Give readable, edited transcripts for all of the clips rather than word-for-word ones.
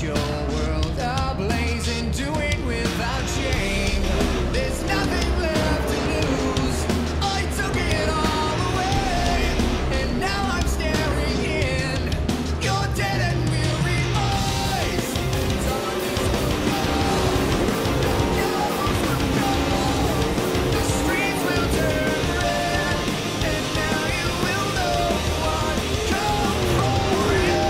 set your world ablaze and do it without shame. There's nothing left to lose. I took it all away, and now I'm staring in your dead and weary eyes. Darkness will go, the streets will turn red, and now you will know what come for you.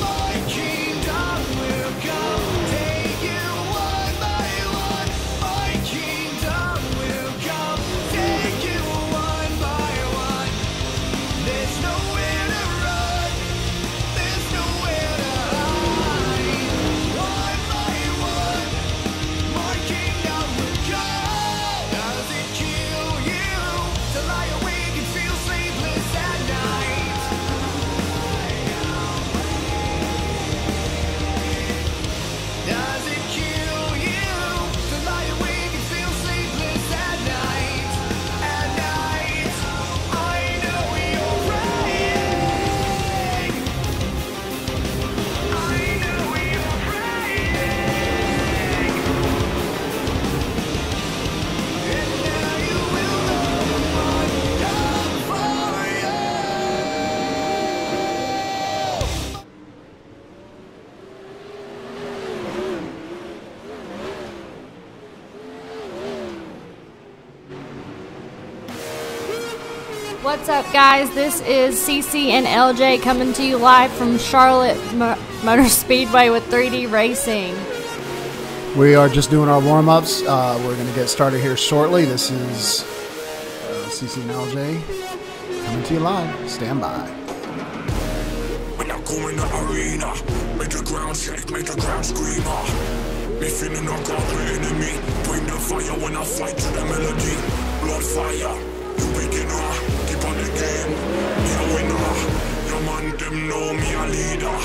My kingdom will come, take you one by one. My kingdom will come, take you one by one. There's nowhere to run, there's nowhere to hide. One by one, my kingdom will come. Does it kill you to lie awake and feel sleepless at night? Does it kill you to lie awake and feel sleepless at night? At night, I know you're praying. I know you're praying. And now you will know what come for you. What's up, guys? This is CC&LJ coming to you live from Charlotte Motor Speedway with 3D Racing. We are just doing our warm-ups. We're going to get started here shortly. This is CC&LJ coming to you live. Stand by. When I go in the arena, make the ground shake, make the ground scream. Me feeling no God, the enemy. Bring the fire when I fight to the melody. Blood fire, you beginner. Keep on the game, me a winner. Your man, them know me a leader.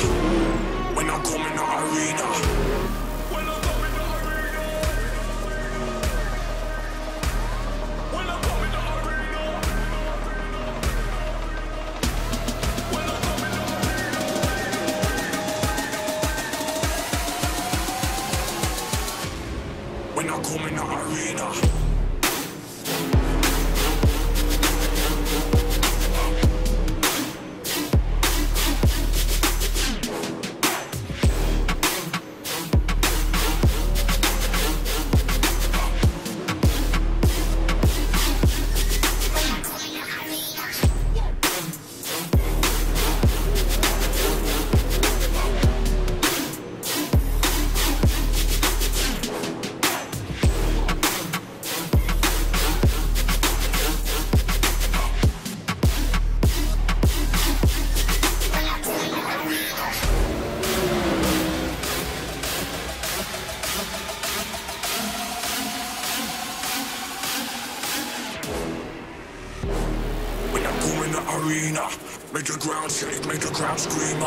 When I come in the arena. When I come in the arena. When I come in the arena. When I come in the arena. When I come in the arena. Arena, make the ground shake, make the ground scream.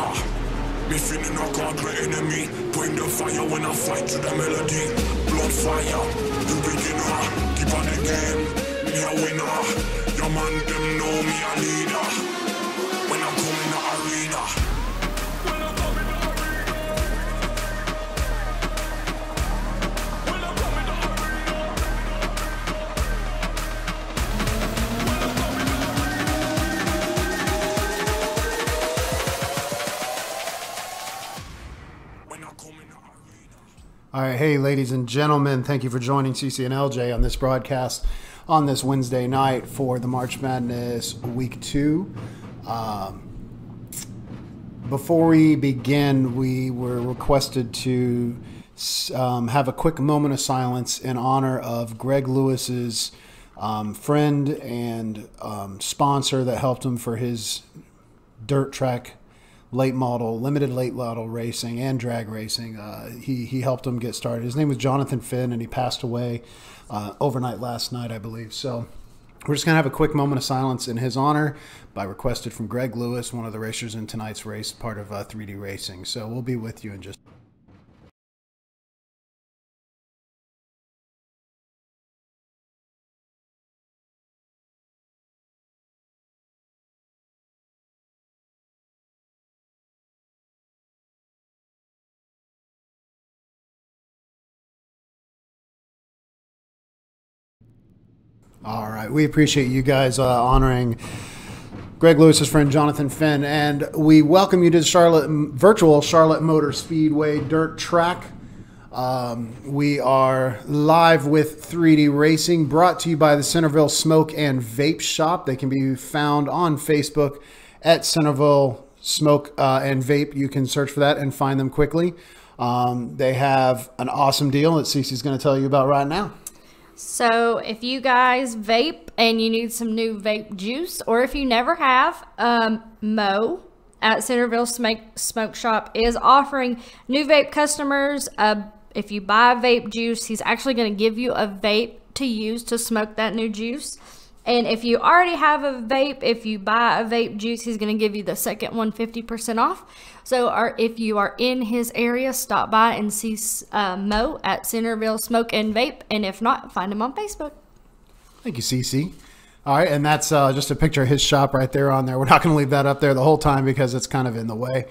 Me feeling no God, the enemy. Bring the fire when I fight to the melody. Blood fire, you beginner. Keep on the game, me a winner. Your man, them know me a leader. When I come in the arena. When I come in the arena. When I come in the arena. When I come in the All right, hey, ladies and gentlemen, thank you for joining CC&LJ on this broadcast on this Wednesday night for the March Madness Week 2. Before we begin, we were requested to have a quick moment of silence in honor of Greg Lewis's friend and sponsor that helped him for his dirt track limited late model racing and drag racing. He helped him get started. His name was Jonathan Finn, and he passed away overnight last night, I believe. So we're just going to have a quick moment of silence in his honor by requested from Greg Lewis, one of the racers in tonight's race, part of 3D Racing. So we'll be with you in just All right. We appreciate you guys honoring Greg Lewis's friend Jonathan Finn, and we welcome you to the virtual Charlotte Motor Speedway dirt track. We are live with 3D Racing, brought to you by the Centerville Smoke and Vape Shop. They can be found on Facebook at Centerville Smoke and Vape. You can search for that and find them quickly. They have an awesome deal that Cece's going to tell you about right now. So if you guys vape and you need some new vape juice, or if you never have, Mo at Centerville Smoke Shop is offering new vape customers. If you buy vape juice, he's actually going to give you a vape to use to smoke that new juice. And if you already have a vape, if you buy a vape juice, he's going to give you the second one 50% off. So if you are in his area, stop by and see Mo at Centerville Smoke and Vape. And if not, find him on Facebook. Thank you, CC. All right, and that's just a picture of his shop right there on there. We're not going to leave that up there the whole time because it's kind of in the way.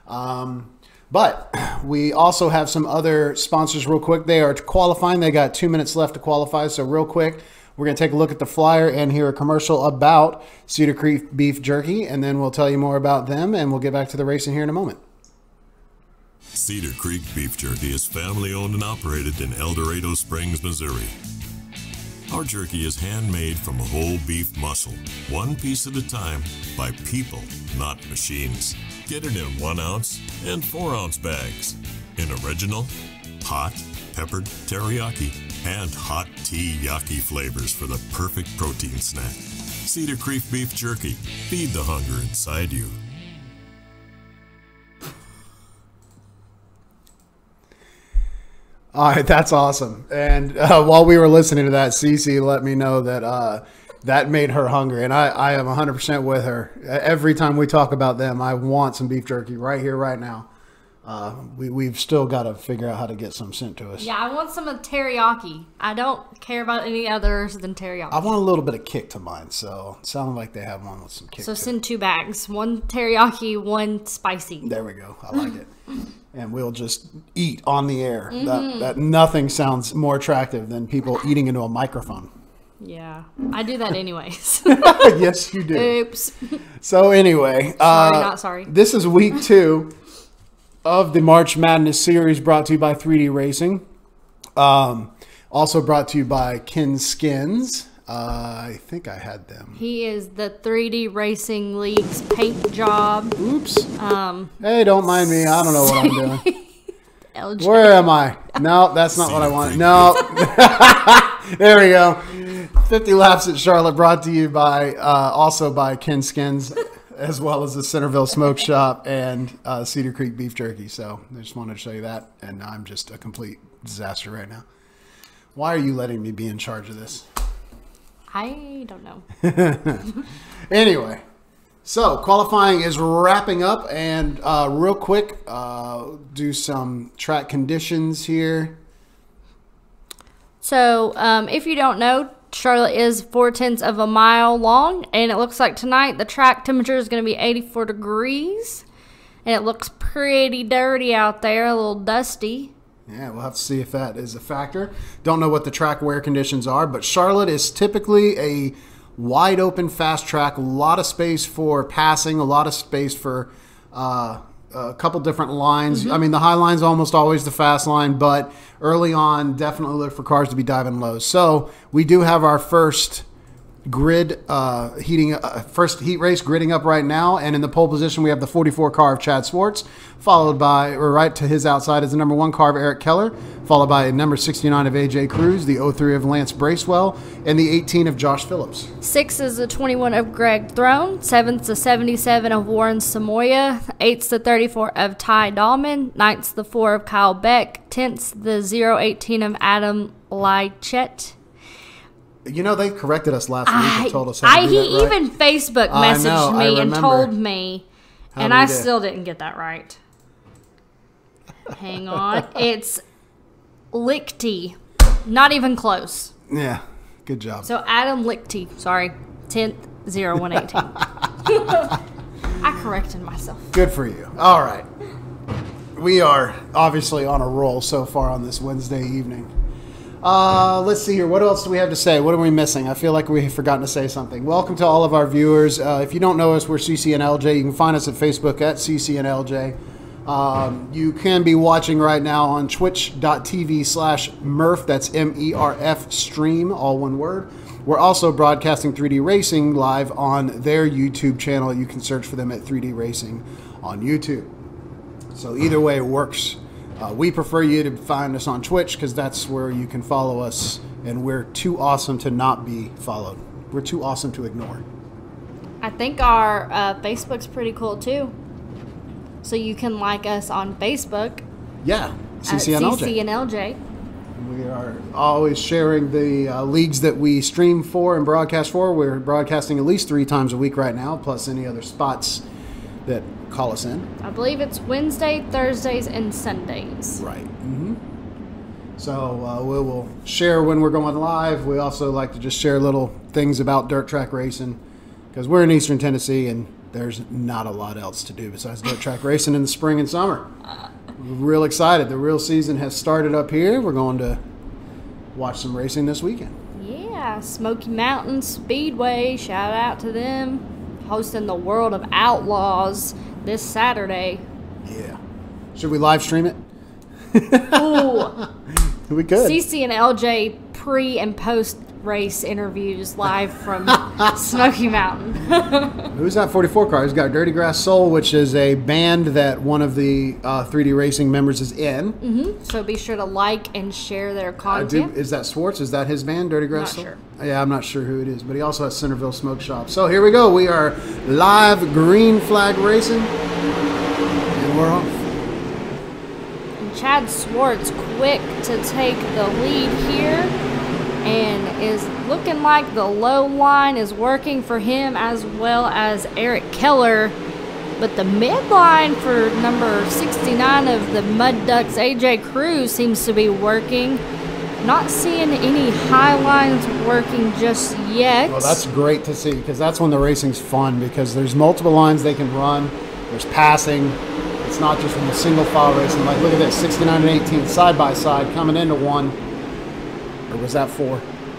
But we also have some other sponsors real quick. They are qualifying. They got 2 minutes left to qualify. So real quick, we're going to take a look at the flyer and hear a commercial about Cedar Creek Beef Jerky, and then we'll tell you more about them, and we'll get back to the racing here in a moment. Cedar Creek Beef Jerky is family owned and operated in El Dorado Springs, Missouri. Our jerky is handmade from whole beef muscle, one piece at a time, by people, not machines. Get it in 1 ounce and 4 ounce bags, in original, hot, peppered, teriyaki, and hot tea yaki flavors for the perfect protein snack. Cedar Creek Beef Jerky. Feed the hunger inside you. All right, that's awesome. And while we were listening to that, Cece let me know that that made her hungry, and I am 100% with her. Every time we talk about them, I want some beef jerky right here, right now. We've still got to figure out how to get some sent to us. Yeah, I want some of teriyaki. I don't care about any others than teriyaki. I want a little bit of kick to mine, so it sounded like they have one with some kick. So to send it. 2 bags, 1 teriyaki, 1 spicy. There we go. I like it. And we'll just eat on the air. That nothing sounds more attractive than people eating into a microphone. Yeah, I do that anyways. Yes, you do. Oops. So anyway, Sorry, not sorry. This is week 2 of the March Madness series, brought to you by 3D Racing. Also brought to you by Ken Skins. I think I had them. He is the 3D Racing League's paint job. Oops. Hey, don't mind me. I don't know what I'm doing. LJ. Where am I? No, that's not what I wanted. No. There we go. 50 Laps at Charlotte, brought to you by also by Ken Skins, as well as the Centerville Smoke Shop and Cedar Creek Beef Jerky. So I just wanted to show you that, and I'm just a complete disaster right now. Why are you letting me be in charge of this? I don't know. Anyway, so qualifying is wrapping up, and real quick, do some track conditions here. So if you don't know, Charlotte is 0.4 of a mile long, and it looks like tonight the track temperature is going to be 84 degrees, and it looks pretty dirty out there, a little dusty. Yeah, we'll have to see if that is a factor. Don't know what the track wear conditions are, but Charlotte is typically a wide open fast track, a lot of space for passing, a lot of space for a couple different lines. I mean, the high line's almost always the fast line, but early on, definitely look for cars to be diving low. So we do have our first grid first heat race gridding up right now, and in the pole position we have the 44 car of Chad Swartz, followed by, or right to his outside, is the number 1 car of Eric Keller, followed by number 69 of AJ Cruz, the 03 of Lance Bracewell, and the 18 of Josh Phillips. 6 is the 21 of Greg Throne, 7's the 77 of Warren Samoya, 8's the 34 of Ty Dahlman, 9's the 4 of Kyle Beck, 10th's the 018 of Adam Lychet. You know, they corrected us last week and told us how to do he that right. even Facebook messaged me and told me, and I did. still didn't get that right. Hang on. It's Lichty. Not even close. Yeah, good job. So Adam Lichty, sorry, 10th, 0118. I corrected myself. Good for you. All right. We are obviously on a roll so far on this Wednesday evening. Let's see here. What else do we have to say? What are we missing? I feel like we've forgotten to say something. Welcome to all of our viewers. If you don't know us, we're CC&LJ. You can find us at Facebook at CC&LJ. You can be watching right now on twitch.tv/Murph. That's MERF stream, all one word. We're also broadcasting 3D Racing live on their YouTube channel. You can search for them at 3D Racing on YouTube. So either way it works. We prefer you to find us on Twitch because that's where you can follow us, and we're too awesome to not be followed. We're too awesome to ignore. I think our Facebook's pretty cool too. So you can like us on Facebook. Yeah, At CC&LJ. CC&LJ. We are always sharing the leagues that we stream for and broadcast for. We're broadcasting at least 3 times a week right now, plus any other spots that call us in. I believe it's Wednesday, Thursdays, and Sundays. Right. So we will share when we're going live. We also like to just share little things about dirt track racing because we're in Eastern Tennessee and there's not a lot else to do besides dirt track racing in the spring and summer. We're real excited. The real season has started up here. We're going to watch some racing this weekend. Yeah, Smoky Mountain Speedway. Shout out to them. Hosting the World of Outlaws this Saturday. Yeah. Should we live stream it? Ooh. We could. CC&LJ pre and post race interviews live from Smoky Mountain. Who's that 44 car? He's got Dirty Grass Soul, which is a band that one of the 3D Racing members is in. So be sure to like and share their content. Is that Swartz? Is that his band, Dirty Grass Not Soul? sure. Yeah, I'm not sure who it is, but he also has Centerville Smoke Shop. So here we go. We are live green flag racing, and we're off. And Chad Swartz quick to take the lead here. And is looking like the low line is working for him as well as Eric Keller. But the midline for number 69 of the Mud Ducks, AJ Cruz, seems to be working. Not seeing any high lines working just yet. Well, that's great to see because that's when the racing's fun because there's multiple lines they can run. There's passing. It's not just from a single file racing. Like, look at this, 69 and 18 side by side coming into one. Or was that 4?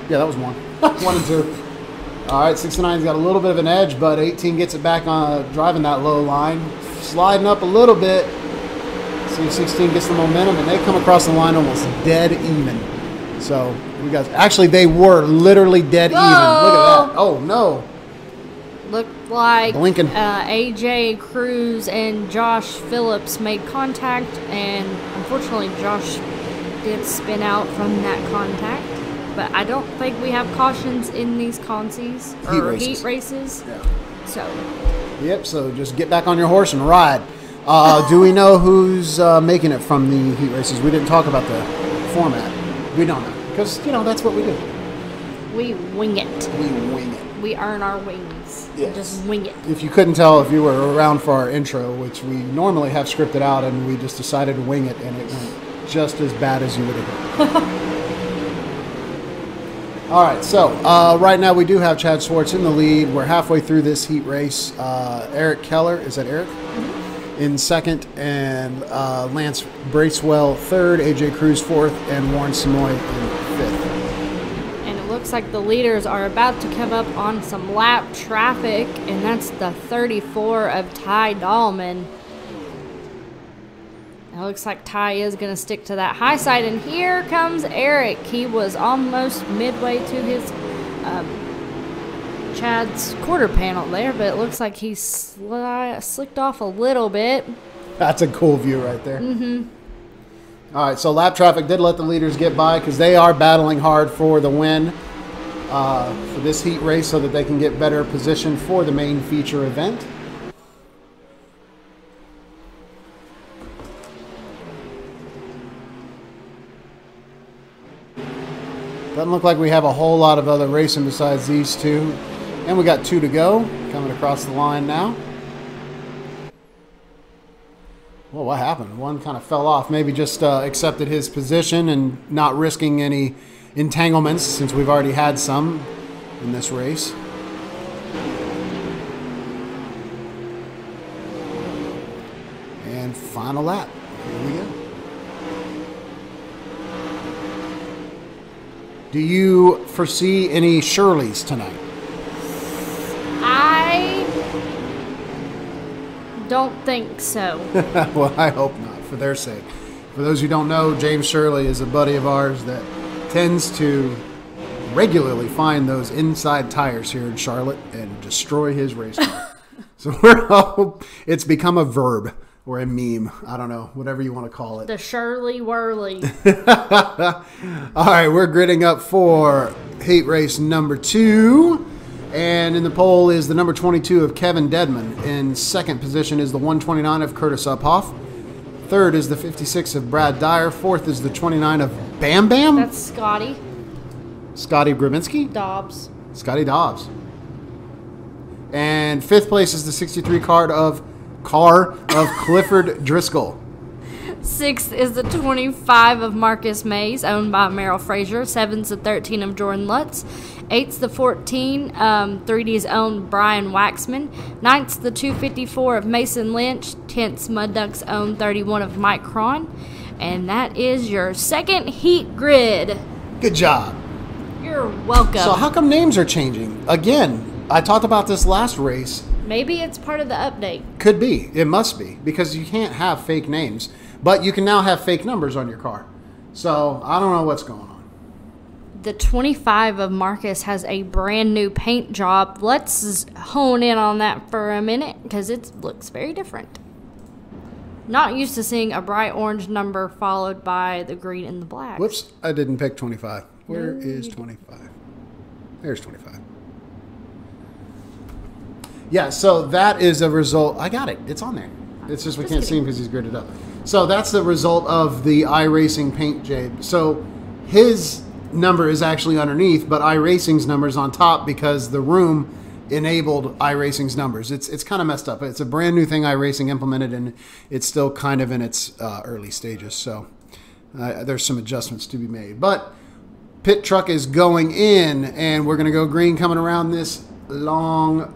Yeah, that was 1. 1 and 2. All right, 69's got a little bit of an edge, but 18 gets it back on driving that low line. Sliding up a little bit. See if 16 gets the momentum, and they come across the line almost dead even. So, we got, actually, they were literally dead even. Look at that. Oh, no. Looked like Blinking. AJ Cruz and Josh Phillips made contact, and unfortunately Josh did spin out from that contact. But I don't think we have cautions in these consies or heat races. Yeah. So. Yep, so just get back on your horse and ride. Do we know who's making it from the heat races? We didn't talk about the format. We don't know. Because, that's what we do. We wing it. We wing it. We earn our wings. Yes. Just wing it. If you couldn't tell if you were around for our intro, which we normally have scripted out, and we just decided to wing it, and it went just as bad as you would have heard. All right, so right now we do have Chad Swartz in the lead. We're halfway through this heat race. Eric Keller, is that Eric? In second, and Lance Bracewell third, AJ Cruz fourth, and Warren Samoy in fifth. And it looks like the leaders are about to come up on some lap traffic, and that's the 34 of Ty Dahlman. It looks like Ty is going to stick to that high side, and here comes Eric. He was almost midway to his Chad's quarter panel there, but it looks like he slicked off a little bit. That's a cool view right there. All right, so lap traffic did let the leaders get by because they are battling hard for the win for this heat race so that they can get better position for the main feature event. Doesn't look like we have a whole lot of other racing besides these two. And we got 2 to go, coming across the line now. Well, what happened? One kind of fell off. Maybe just accepted his position and not risking any entanglements since we've already had some in this race. And final lap. Here we go. Do you foresee any Shirleys tonight? I don't think so. Well, I hope not, for their sake. For those who don't know, James Shirley is a buddy of ours that tends to regularly find those inside tires here in Charlotte and destroy his race car. So it's become a verb or a meme. I don't know, whatever you want to call it. The Shirley Whirly. All right, we're gridding up for heat race number 2. And in the pole is the number 22 of Kevin Dedman. In second position is the 129 of Curtis Uphoff. Third is the 56 of Brad Dyer. Fourth is the 29 of Bam Bam. That's Scotty Scotty Grabinski. Dobbs. Scotty Dobbs. And fifth place is the 63 car of Clifford Driscoll. Sixth is the 25 of Marcus Mays, owned by Merrill Frazier. Seventh's the 13 of Jordan Lutz. Eighth's the 14, 3D's own Brian Waxman. Ninth's the 254 of Mason Lynch. 10th's Mud Duck's own 31 of Mike Cron. And that is your second heat grid. Good job. You're welcome. So how come names are changing? Again, I talked about this last race. Maybe it's part of the update. Could be. It must be. Because you can't have fake names. But you can now have fake numbers on your car. So I don't know what's going on. The 25 of Marcus has a brand new paint job. Let's hone in on that for a minute because it looks very different. Not used to seeing a bright orange number followed by the green and the black. Whoops, I didn't pick 25. Where is 25? There's 25. Yeah, so that is a result. I got it. It's on there. It's just we can't see him because he's gridded up. So that's the result of the iRacing paint job. So his number is actually underneath, but iRacing's number is on top because the room enabled iRacing's numbers. It's kind of messed up. It's a brand new thing iRacing implemented, and it's still kind of in its early stages. So there's some adjustments to be made. But pit truck is going in, and we're going to go green coming around this long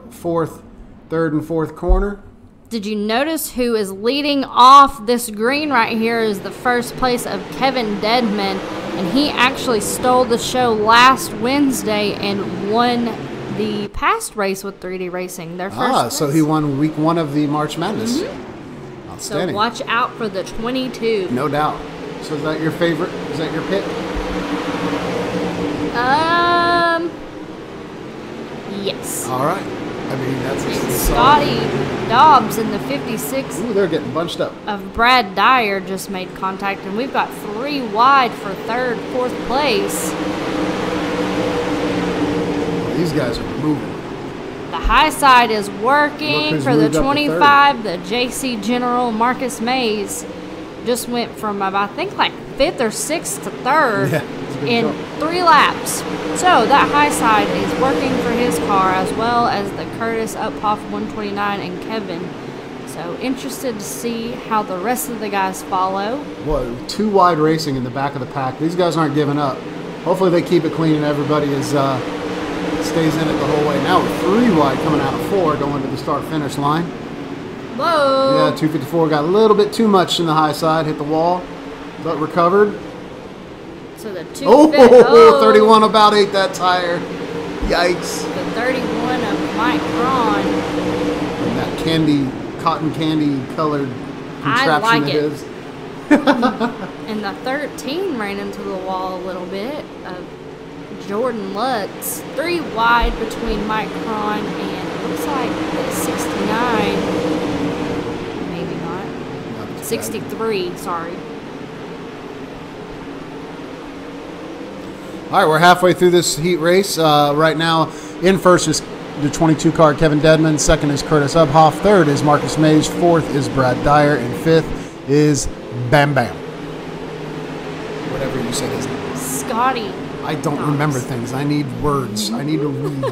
third and fourth corner. Did you notice who is leading off this green right here is the first place of Kevin Dedman, and he actually stole the show last Wednesday and won the past race with 3D Racing. Their first so race. he won week 1 of the March Madness. So Outstanding. watch out for the 22. No doubt. So is that your favorite? Is that your pick? Yes. All right. I mean, that's a Scotty Dobbs in the 56 Ooh, they're getting bunched up. of Brad Dyer just made contact, and we've got 3 wide for third, fourth place. These guys are moving. The high side is Look working who's for the moved up to 25. The JC General Marcus Mays just went from, I think, like 5th or 6th to 3rd Yeah, it's a good in job. 3 laps. So that high side is working for his car, as well as the Curtis Uphoff 129 and Kevin. So interested to see how the rest of the guys follow. Whoa, 2 wide racing in the back of the pack. These guys aren't giving up. Hopefully they keep it clean and everybody is stays in it the whole way. Now we're 3 wide coming out of 4 going to the start-finish line. Whoa! Yeah, 254 got a little bit too much in the high side, hit the wall, but recovered. So the 2 Oh, 31 about ate that tire. Yikes. The 31 of Mike Cron. And that cotton candy colored contraption like it it. is. And the 13 ran into the wall a little bit of Jordan Lutz. 3 wide between Mike Cron and it looks like the 69. Maybe not. 63, sorry. All right, we're halfway through this heat race. Right now, in first is the 22 car Kevin Dedman. Second is Curtis Uphoff. Third is Marcus Mays. Fourth is Brad Dyer. And fifth is Bam Bam. Whatever you said his name. Scotty. I don't remember things. I need words. I need to read.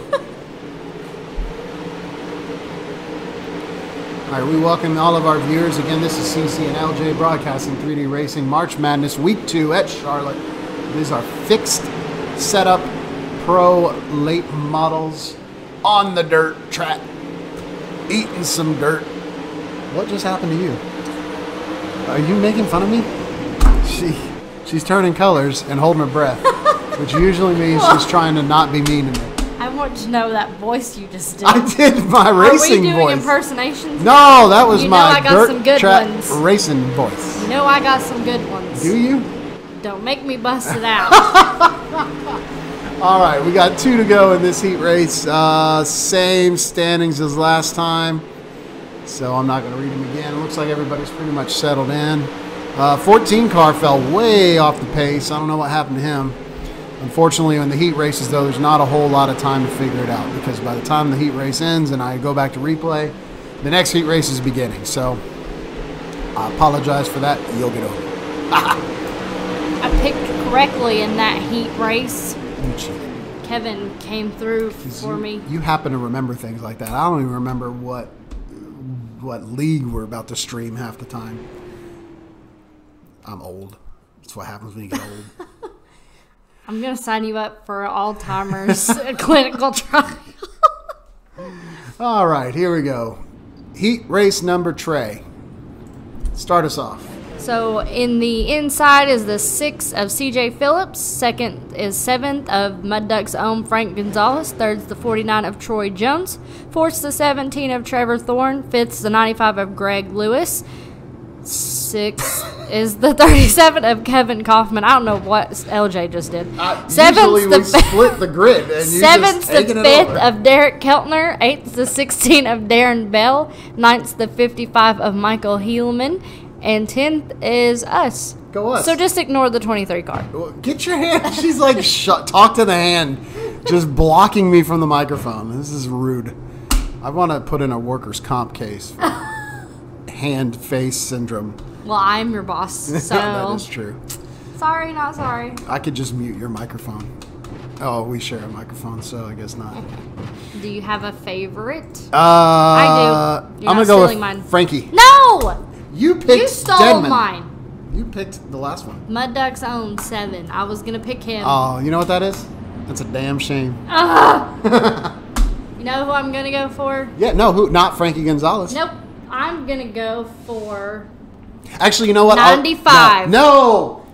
All right, we welcome all of our viewers. Again, this is CC&LJ broadcasting 3D Racing March Madness Week 2 at Charlotte. It is our fixed setup pro late models on the dirt track, eating some dirt. What just happened to you? Are you making fun of me? She's turning colors and holding her breath. which usually means she's trying to not be mean to me. I want you to know that voice you just did. I did my racing Are we doing voice. impersonations? No, that was You know my I got dirt some good track ones. racing voice. You know I got some good ones. Do you? Don't make me bust it out. All right, we got 2 to go in this heat race. Same standings as last time, so I'm not going to read them again. It looks like everybody's pretty much settled in. 14 car fell way off the pace. I don't know what happened to him. Unfortunately, in the heat races, though, there's not a whole lot of time to figure it out because by the time the heat race ends and I go back to replay, the next heat race is beginning. So I apologize for that. You'll get over it. I picked correctly in that heat race. You cheated. Kevin came through for me. You happen to remember things like that. I don't even remember what league we're about to stream half the time. I'm old. That's what happens when you get old. I'm going to sign you up for Alzheimer's clinical trial. All right, here we go. Heat race number Trey. Start us off. So in the inside is the 6 of CJ Phillips. Second is 7th of Mud Duck's own Frank Gonzalez. Third's the 49 of Troy Jones. Fourth's the 17 of Trevor Thorne. Fifth's the 95 of Greg Lewis. 6th is the 37 of Kevin Kaufman. I don't know what LJ just did. Usually we split the grid. And you just 7th's the taking it 5th over. of Derek Keltner. 8th's the 16 of Darren Bell. 9th's the 55 of Michael Heelman. And 10th is us. Go us. So just ignore the 23 card. Well, get your hand. She's like, talk to the hand. Just blocking me from the microphone. This is rude. I want to put in a workers' comp case for hand-face syndrome. Well, I'm your boss, so... That is true. Sorry, not sorry. I could just mute your microphone. Oh, we share a microphone, so I guess not. Do you have a favorite? I do. You're I'm not going to go with stealing mine. Frankie. No! You picked You stole Denman. mine. You picked the last one. Mud Duck's own 7. I was going to pick him. Oh, you know what that is? That's a damn shame. You know who I'm going to go for? Yeah, no, who? Not Frankie Gonzalez. Nope. I'm going to go for... Actually, you know what? 95. No!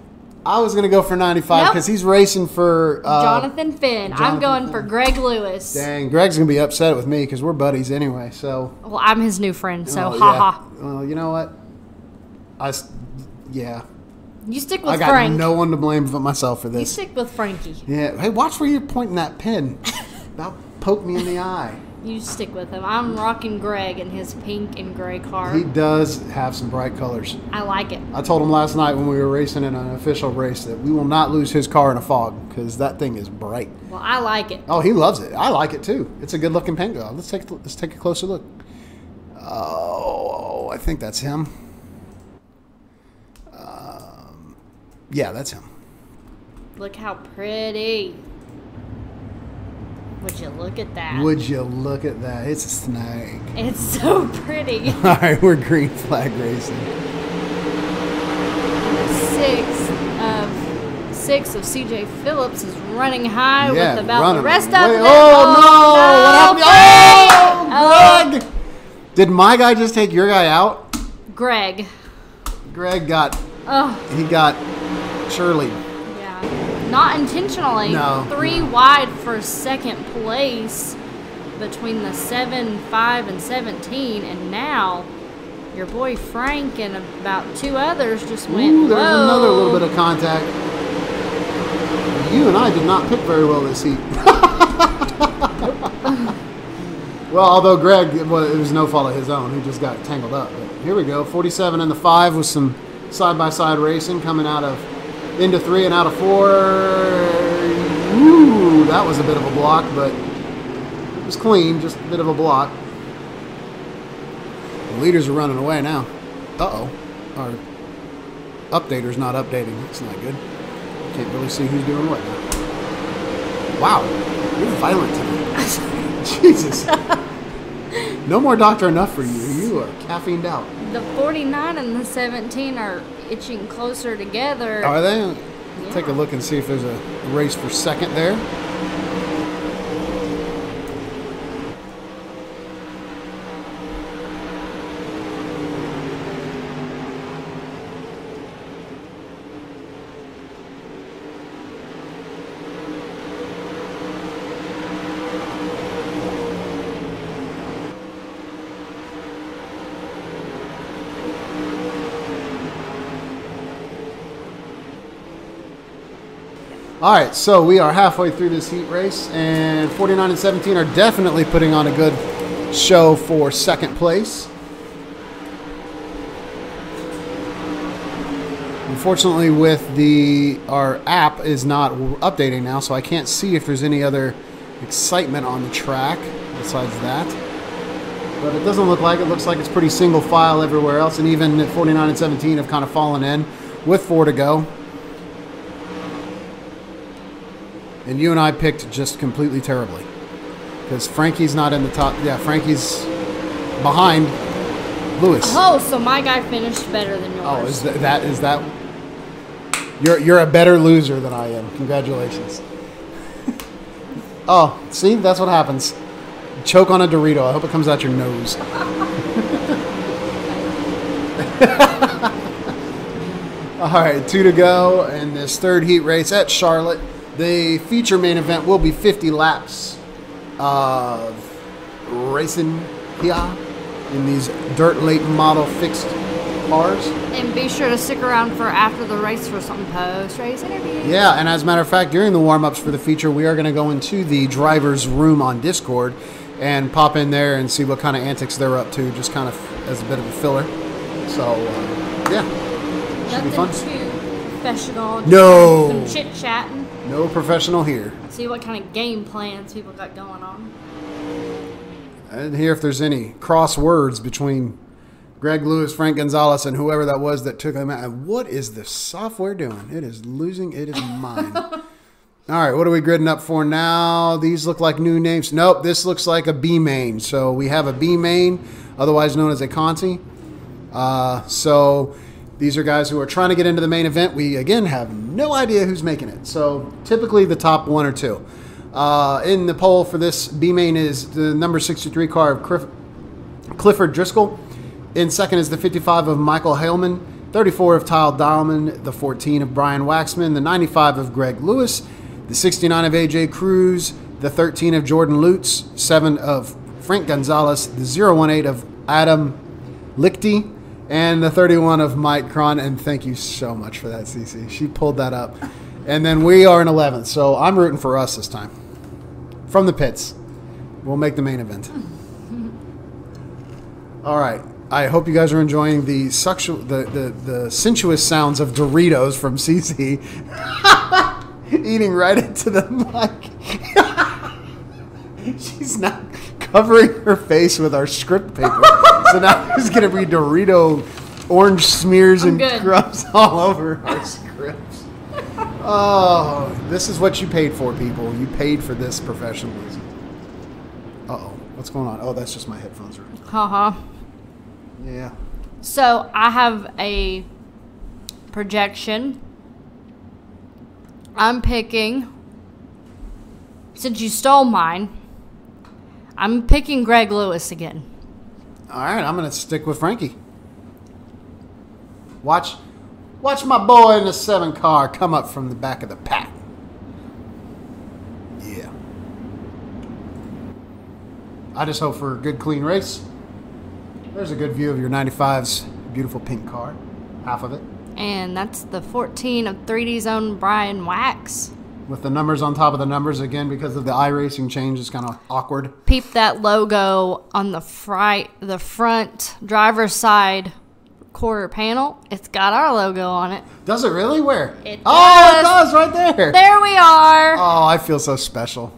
I was going to go for 95 Nope. because he's racing for... Jonathan Finn. I'm Jonathan going Finn. for Greg Lewis. Dang, Greg's going to be upset with me because we're buddies anyway, so... Well, I'm his new friend, so Oh, haha. yeah. Well, you know what? Yeah. You stick I with got Frank. no one to blame but myself for You this. stick with Frankie. Yeah. Hey, watch where you're pointing that pin. About poke me in the eye. You stick with him. I'm rocking Greg in his pink and gray car. He does have some bright colors. I like it. I told him last night when we were racing in an official race that we will not lose his car in a fog because that thing is bright. Well, I like it. Oh, he loves it. I like it too. It's a good looking paint job. Let's take a closer look. Oh, I think that's him. Yeah, that's him. Look how pretty. Would you look at that? Would you look at that? It's a snake. It's so pretty. All right, we're green flag racing. 6 of CJ Phillips is running high Yeah, with about running the rest of way- them. Oh, no! What happened? Oh, Greg! Did my guy just take your guy out? Greg. Greg got Oh, Shirley. yeah. Not intentionally. No. 3 wide for second place between the 7, 5, and 17. And now your boy Frank and about 2 others just went, Ooh, there's whoa. another little bit of contact. You and I did not pick very well this heat. Well, although Greg, it was no fault of his own. He just got tangled up. But here we go. 47 and the 5 with some side-by-side racing coming out of into 3 and out of 4. Ooh, that was a bit of a block, but it was clean. Just a bit of a block. The leaders are running away now. Uh-oh. Our updater's not updating. It's not good. Can't really see who's doing what now. Wow. You're violent tonight. Jesus. No more Dr. Enough for you. You are caffeined out. The 49 and the 17 are itching closer together. Are they? Take a look and see if there's a race for second there. All right, so we are halfway through this heat race, and 49 and 17 are definitely putting on a good show for second place. Unfortunately, our app is not updating now, so I can't see if there's any other excitement on the track besides that. But it doesn't look like it. It looks like it's pretty single file everywhere else, and even at 49 and 17 have kind of fallen in with 4 to go. And you and I picked just completely terribly because Frankie's not in the top. Yeah, Frankie's behind Lewis. Oh, so my guy finished better than yours. Oh, is that? You're a better loser than I am. Congratulations. Oh, see, that's what happens. Choke on a Dorito. I hope it comes out your nose. All right, 2 to go in this third heat race at Charlotte. The feature main event will be 50 laps of racing here in these dirt late model fixed cars. And be sure to stick around for after the race for some post-race interviews. Yeah, and as a matter of fact, during the warm-ups for the feature, we are going to go into the driver's room on Discord and pop in there and see what kind of antics they're up to, just kind of as a bit of a filler. So, yeah, should be fun. Nothing too professional. Just No. some chit-chatting. No professional here. See what kind of game plans people got going on. I didn't hear if there's any cross words between Greg Lewis, Frank Gonzalez, and whoever that was that took him out. And what is the software doing? It is losing its mind. All right, what are we gridding up for now? These look like new names. Nope, this looks like a B main. So we have a B main, otherwise known as a Conti. So these are guys who are trying to get into the main event. We, again, have no idea who's making it. So typically the top 1 or 2. In the poll for this B main is the number 63 car of Clifford Driscoll. In second is the 55 of Michael Haleman, 34 of Tyle Diamond, the 14 of Brian Waxman, the 95 of Greg Lewis, the 69 of AJ Cruz, the 13 of Jordan Lutz, 7 of Frank Gonzalez, the 018 of Adam Lichty, and the 31 of Mike Cron. And thank you so much for that, CC. She pulled that up. And then we are in 11th, so I'm rooting for us this time. From the pits. We'll make the main event. All right. I hope you guys are enjoying the sensuous sounds of Doritos from CC. Eating right into the mic. She's now covering her face with our script paper. So now there's going to be Dorito orange smears and crumbs all over our scripts. Oh, this is what you paid for, people. You paid for this professionalism. Uh-oh. What's going on? Oh, that's just my headphones. Haha. Yeah. So I have a projection. I'm picking, since you stole mine, I'm picking Greg Lewis again. All right, I'm going to stick with Frankie. Watch my boy in the 7 car come up from the back of the pack. Yeah. I just hope for a good, clean race. There's a good view of your 95's beautiful pink car. Half of it. And that's the 14 of 3D's own Brian Wax. With the numbers on top of the numbers, again, because of the iRacing change, it's kind of awkward. Peep that logo on the front driver's side quarter panel. It's got our logo on it. Does it really? Where? It Oh, it does right there. There we are. Oh, I feel so special.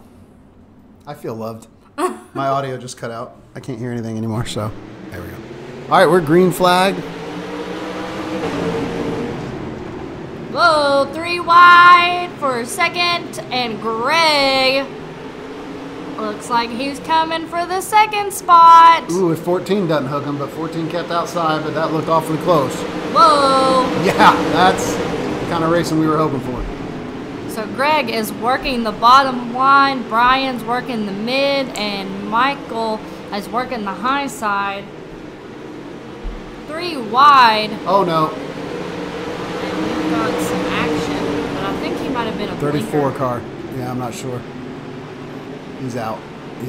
I feel loved. My audio just cut out. I can't hear anything anymore, so there we go. All right, we're green flag. Whoa, 3 wide for second, and Greg looks like he's coming for the second spot. Ooh, if 14 doesn't hook him, but 14 kept outside, but that looked awfully close. Whoa. Yeah, that's the kind of racing we were hoping for. So Greg is working the bottom line, Brian's working the mid, and Michael is working the high side. 3 wide. Oh, no. And we've got some action, but I think he might have been a 34 blinker. car. Yeah, I'm not sure. He's out.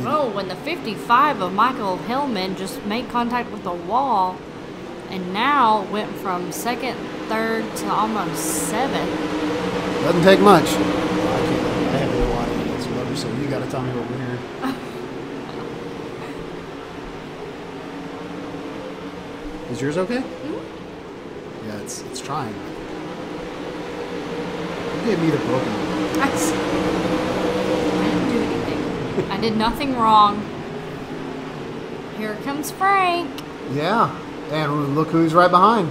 Oh, when the 55 of Michael Hillman just made contact with the wall and now went from second, third to almost 7th. Doesn't take much. Is yours okay? Mm-hmm. Yeah, it's trying. You gave me the broken one. I didn't do anything. I did nothing wrong. Here comes Frank. Yeah, and look who's right behind.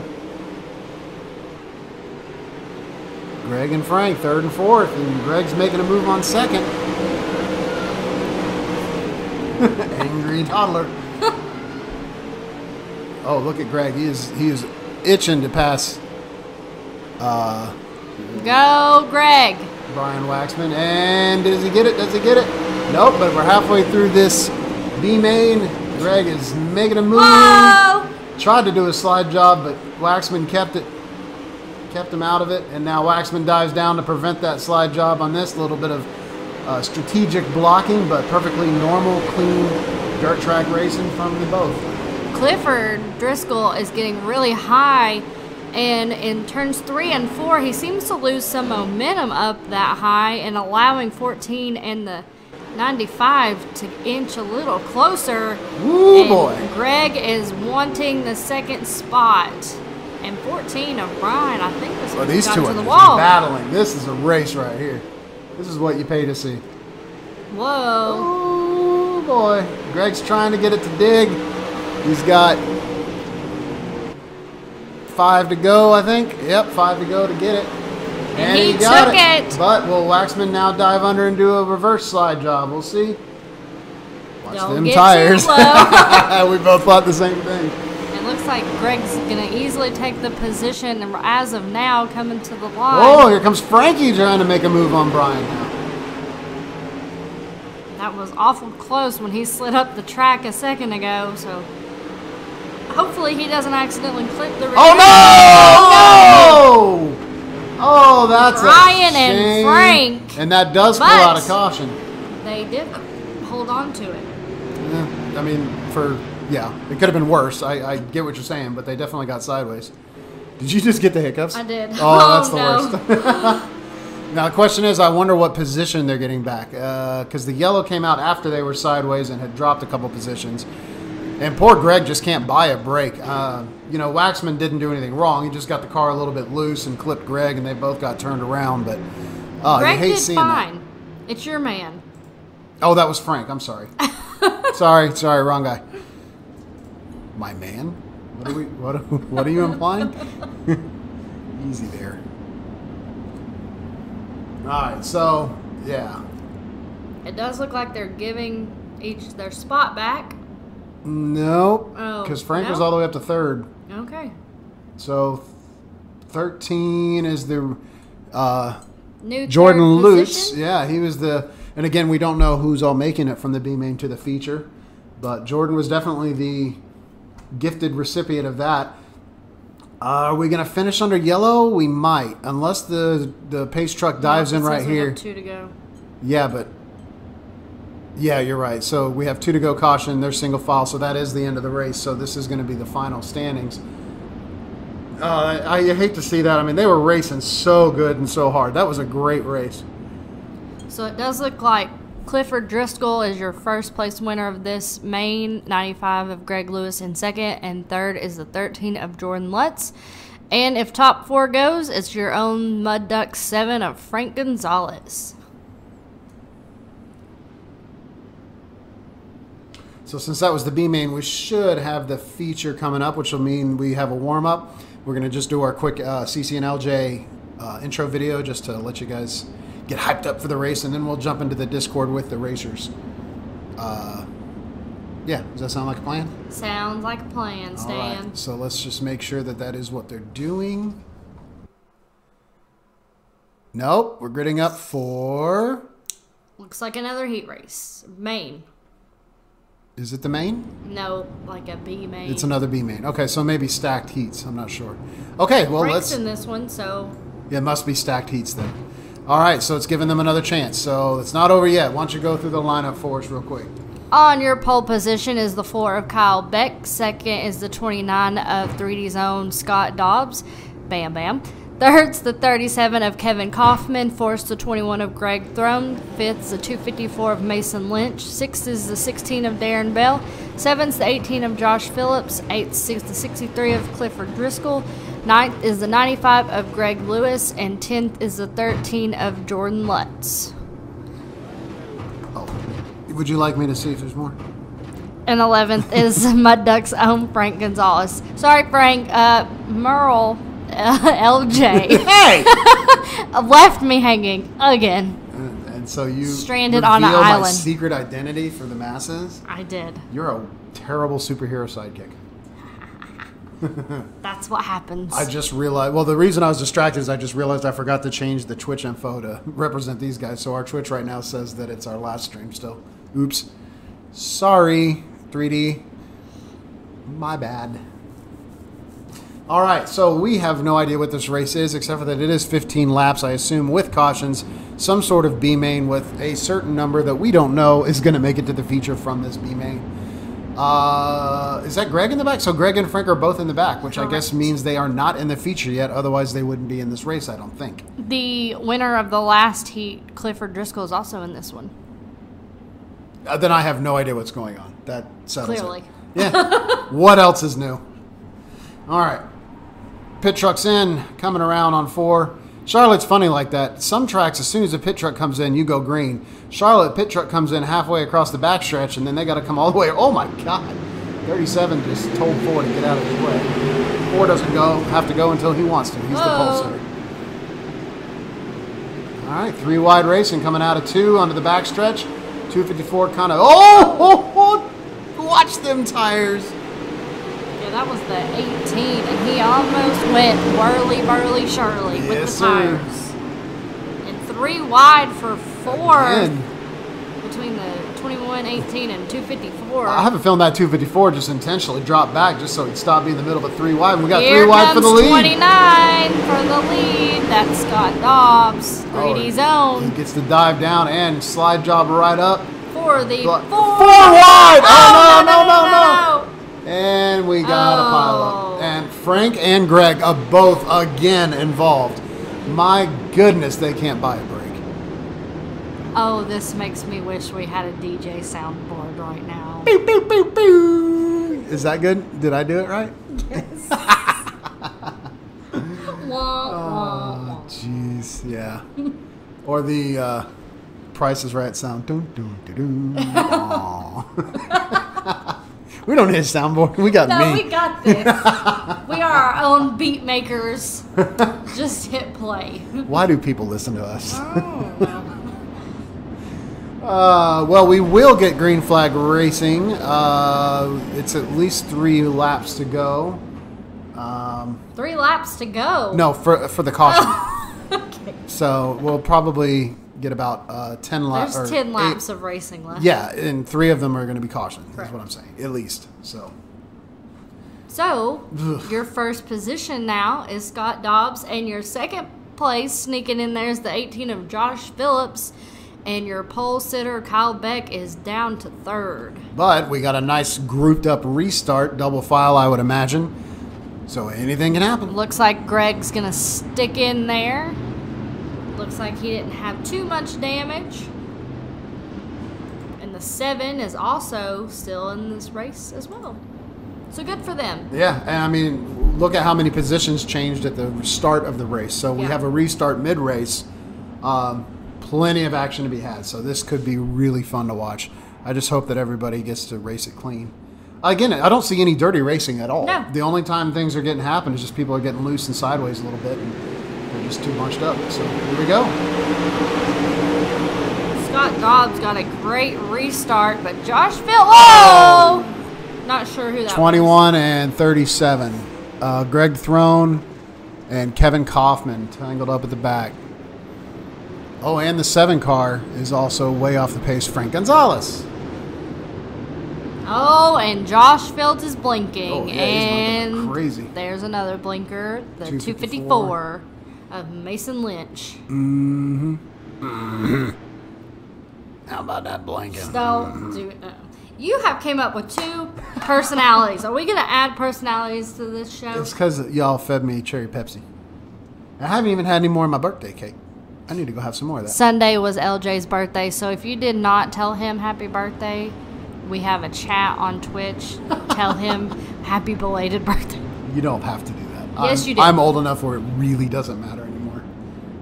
Greg and Frank, third and fourth, and Greg's making a move on second. Angry toddler. Oh, look at Greg. He is itching to pass. Go, Greg. Brian Waxman, and does he get it? Does he get it? Nope. But we're halfway through this B main. Greg is making a move. Whoa! Tried to do a slide job, but Waxman kept him out of it, and now Waxman dives down to prevent that slide job on this. Little bit of strategic blocking, but perfectly normal, clean dirt track racing from the both. Clifford Driscoll is getting really high, and in turns 3 and 4, he seems to lose some momentum up that high and allowing 14 and the 95 to inch a little closer. Ooh, and boy. Greg is wanting the second spot. And 14 of Brian, I think this one These got two to are the wall. battling. This is a race right here. This is what you pay to see. Whoa. Oh, boy. Greg's trying to get it to dig. He's got 5 to go, I think. Yep, 5 to go to get it. And he got took it. But will Waxman now dive under and do a reverse slide job? We'll see. Watch Don't them get tires. too low. We both thought the same thing. It looks like Greg's going to easily take the position, and as of now, coming to the line. Oh, here comes Frankie trying to make a move on Brian now. That was awful close when he slid up the track a second ago, so hopefully he doesn't accidentally clip the rear. Oh, no! No! Oh, that's Brian a and shame. Frank. And that does pull But- out a caution. They did hold on to it. Yeah, I mean, yeah, it could have been worse. I get what you're saying, but they definitely got sideways. Did you just get the hiccups? I did. Oh, that's the no. worst. Now, the question is, I wonder what position they're getting back. Because the yellow came out after they were sideways and had dropped a couple positions. And poor Greg just can't buy a break. You know, Waxman didn't do anything wrong. He just got the car a little bit loose and clipped Greg, and they both got turned around. But Greg you hate did seeing fine. that. It's your man. Oh, that was Frank. I'm sorry. sorry, wrong guy. My man? What are you implying? Easy there. All right, so yeah. It does look like they're giving each their spot back. Nope. Oh, Because Frank was no? all the way up to third. Okay. So 13 is the New Jordan third Lutz. position? Yeah, he was the. And again, we don't know who's all making it from the B main to the feature, but Jordan was definitely the gifted recipient of that. Are we going to finish under yellow? We might, unless the pace truck dives in It right says we have here. 2 to go. Yeah, but yeah, you're right. So we have 2 to go caution. They're single file, so that is the end of the race. So this is going to be the final standings. I hate to see that. I mean, they were racing so good and so hard. That was a great race. So it does look like Clifford Driscoll is your first place winner of this main, 95 of Greg Lewis in second, and third is the 13 of Jordan Lutz. And if top 4 goes, it's your own Mud Duck 7 of Frank Gonzalez. So since that was the B main, we should have the feature coming up, which will mean we have a warm up. We're going to just do our quick CC&LJ intro video just to let you guys get hyped up for the race, and then we'll jump into the Discord with the racers. Yeah, does that sound like a plan? Sounds like a plan, Stan. All right, so let's just make sure that that is what they're doing. Nope, we're gridding up for... Looks like another heat race. Main. Is it the main? No, like a B main. It's another B main. Okay, so maybe stacked heats. I'm not sure. Okay, well, Frank's let's... in this one, so Yeah, it must be stacked heats then. All right, so it's giving them another chance. So it's not over yet. Why don't you go through the lineup for us real quick? on your pole position is the 4 of Kyle Beck. Second is the 29 of 3D Zone Scott Dobbs. Bam Bam. Third's the 37 of Kevin Kaufman. Fourth's the 21 of Greg Throne. Fifth's the 254 of Mason Lynch. Sixth is the 16 of Darren Bell. Seventh's the 18 of Josh Phillips. Eighth's the 63 of Clifford Driscoll. Ninth is the 95 of Greg Lewis. And 10th is the 13 of Jordan Lutz. Oh, would you like me to see if there's more? And 11th is Mud Duck's own Frank Gonzalez. Sorry, Frank. Merle LJ Hey! left me hanging again. And so you Stranded on an reveal my island. secret identity for the masses? I did. You're a terrible superhero sidekick. That's what happens. I just realized, well, the reason I was distracted is I just realized I forgot to change the Twitch info to represent these guys. So our Twitch right now says that it's our last stream still. Oops. Sorry, 3D. My bad. All right, so we have no idea what this race is, except for that it is 15 laps, I assume, with cautions, some sort of B-main with a certain number that we don't know is going to make it to the feature from this B-main. Is that Greg in the back? So Greg and Frank are both in the back, which I guess means they are not in the feature yet. Otherwise, they wouldn't be in this race, I don't think. The winner of the last heat, Clifford Driscoll, is also in this one. Then I have no idea what's going on. That settles Clearly. it. Yeah. What else is new? All right. Pit truck's in, coming around on 4. Charlotte's funny like that. Some tracks, as soon as a pit truck comes in, you go green. Charlotte, pit truck comes in halfway across the backstretch, and then they got to come all the way. Oh, my God. 37 just told 4 to get out of his way. 4 doesn't have to go until he wants to. He's the pole sitter. All right, 3 wide racing coming out of 2 onto the backstretch. 254 kind of, watch them tires. Yeah, that was the 18, and he almost went whirly Shirley with Yes, the sir. tires. And 3 wide for 4 Again. between the 21, 18, and 254. I have a feeling that 254 just intentionally dropped back just so he'd stop being in the middle of a 3 wide. We got Here 3 wide for the comes lead. 29 for the lead. That's Scott Dobbs, 3D's He own, gets the dive down and slide job right up. for the 4 wide! Oh, no. And we got a pile up. And Frank and Greg are both again involved. My goodness, they can't buy a break. Oh, this makes me wish we had a DJ soundboard right now. Boop, boop, boop, boop. Is that good? Did I do it right? Yes. Wah, wah, wah. Jeez, yeah. Or the Price is Right sound. Dun, dun, dun, dun. Aw. We don't need a soundboard. We got No, me. we got this. We are our own beat makers. Just hit play. Why do people listen to us? Oh. Well, we will get green flag racing. It's at least 3 laps to go. 3 laps to go. No, for the caution. Okay. So we'll probably get about 10 laps. There's 10 laps of racing left. Yeah, and 3 of them are going to be caution. That's Correct. what I'm saying, at least. So So, your first position now is Scott Dobbs, and your second place sneaking in there is the 18 of Josh Phillips, and your pole sitter Kyle Beck is down to 3rd. But we got a nice grouped up restart, double file, I would imagine. So anything can happen. Looks like Greg's gonna stick in there. Looks like he didn't have too much damage. And the 7 is also still in this race as well. So good for them. Yeah, and I mean, look at how many positions changed at the start of the race. So we Yeah. have a restart mid-race. Plenty of action to be had. So this could be really fun to watch. I just hope that everybody gets to race it clean. Again, I don't see any dirty racing at all. No. The only time things are getting happen is just people are getting loose and sideways a little bit, and they're just too bunched up. So here we go. Scott Dobbs got a great restart, but Josh Phillips, not sure who that 21 and 37. Greg Throne and Kevin Kaufman tangled up at the back. Oh, and the 7 car is also way off the pace. Frank Gonzalez. was. Oh, and Josh Phillips is blinking. Oh, yeah, he's and blinking crazy. there's another blinker, the 254 254 of Mason Lynch. How about that blanket? Don't do it. You have came up with 2 personalities. Are we going to add personalities to this show? It's because y'all fed me cherry Pepsi. I haven't even had any more of my birthday cake. I need to go have some more of that. Sunday was LJ's birthday, so if you did not tell him happy birthday, we have a chat on Twitch. Tell him happy belated birthday. You don't have to do that. Yes, you do. I'm old enough where it really doesn't matter anymore.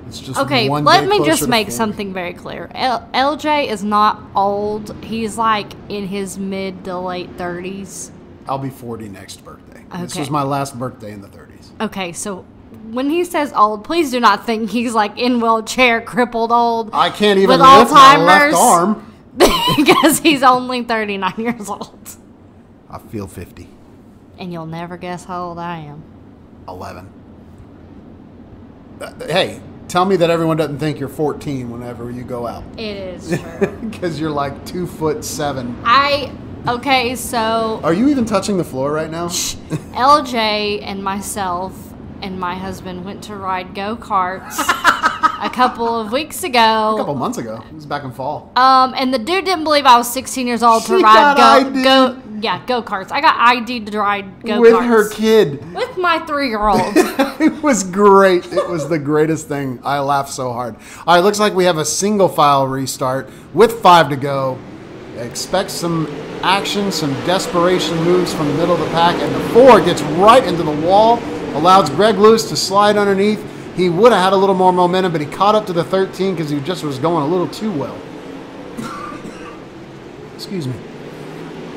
It's just Okay, one let day me closer just to make 40. something very clear. LJ is not old. He's like in his mid to late 30s. I'll be 40 next birthday. This Okay. was my last birthday in the 30s. Okay, so when he says old, please do not think he's like in wheelchair, crippled old. I can't even with lift my Alzheimer's left arm. because he's only 39 years old. I feel 50. And you'll never guess how old I am. 11. Hey, tell me that everyone doesn't think you're 14 whenever you go out. It is true. Because you're like 2'7". Okay, so Are you even touching the floor right now? LJ and myself and my husband went to ride go-karts a couple of weeks ago. A couple months ago. It was back in fall. And the dude didn't believe I was 16 years old to She ride got go-karts. I got ID'd to ride go-karts. With her kid. With my 3-year-old. It was great. It was the greatest thing. I laughed so hard. All right, looks like we have a single file restart with 5 to go. Expect some action, some desperation moves from the middle of the pack, and the 4 gets right into the wall, allows Greg Lewis to slide underneath. He would have had a little more momentum, but he caught up to the 13 because he just was going a little too well. Excuse me.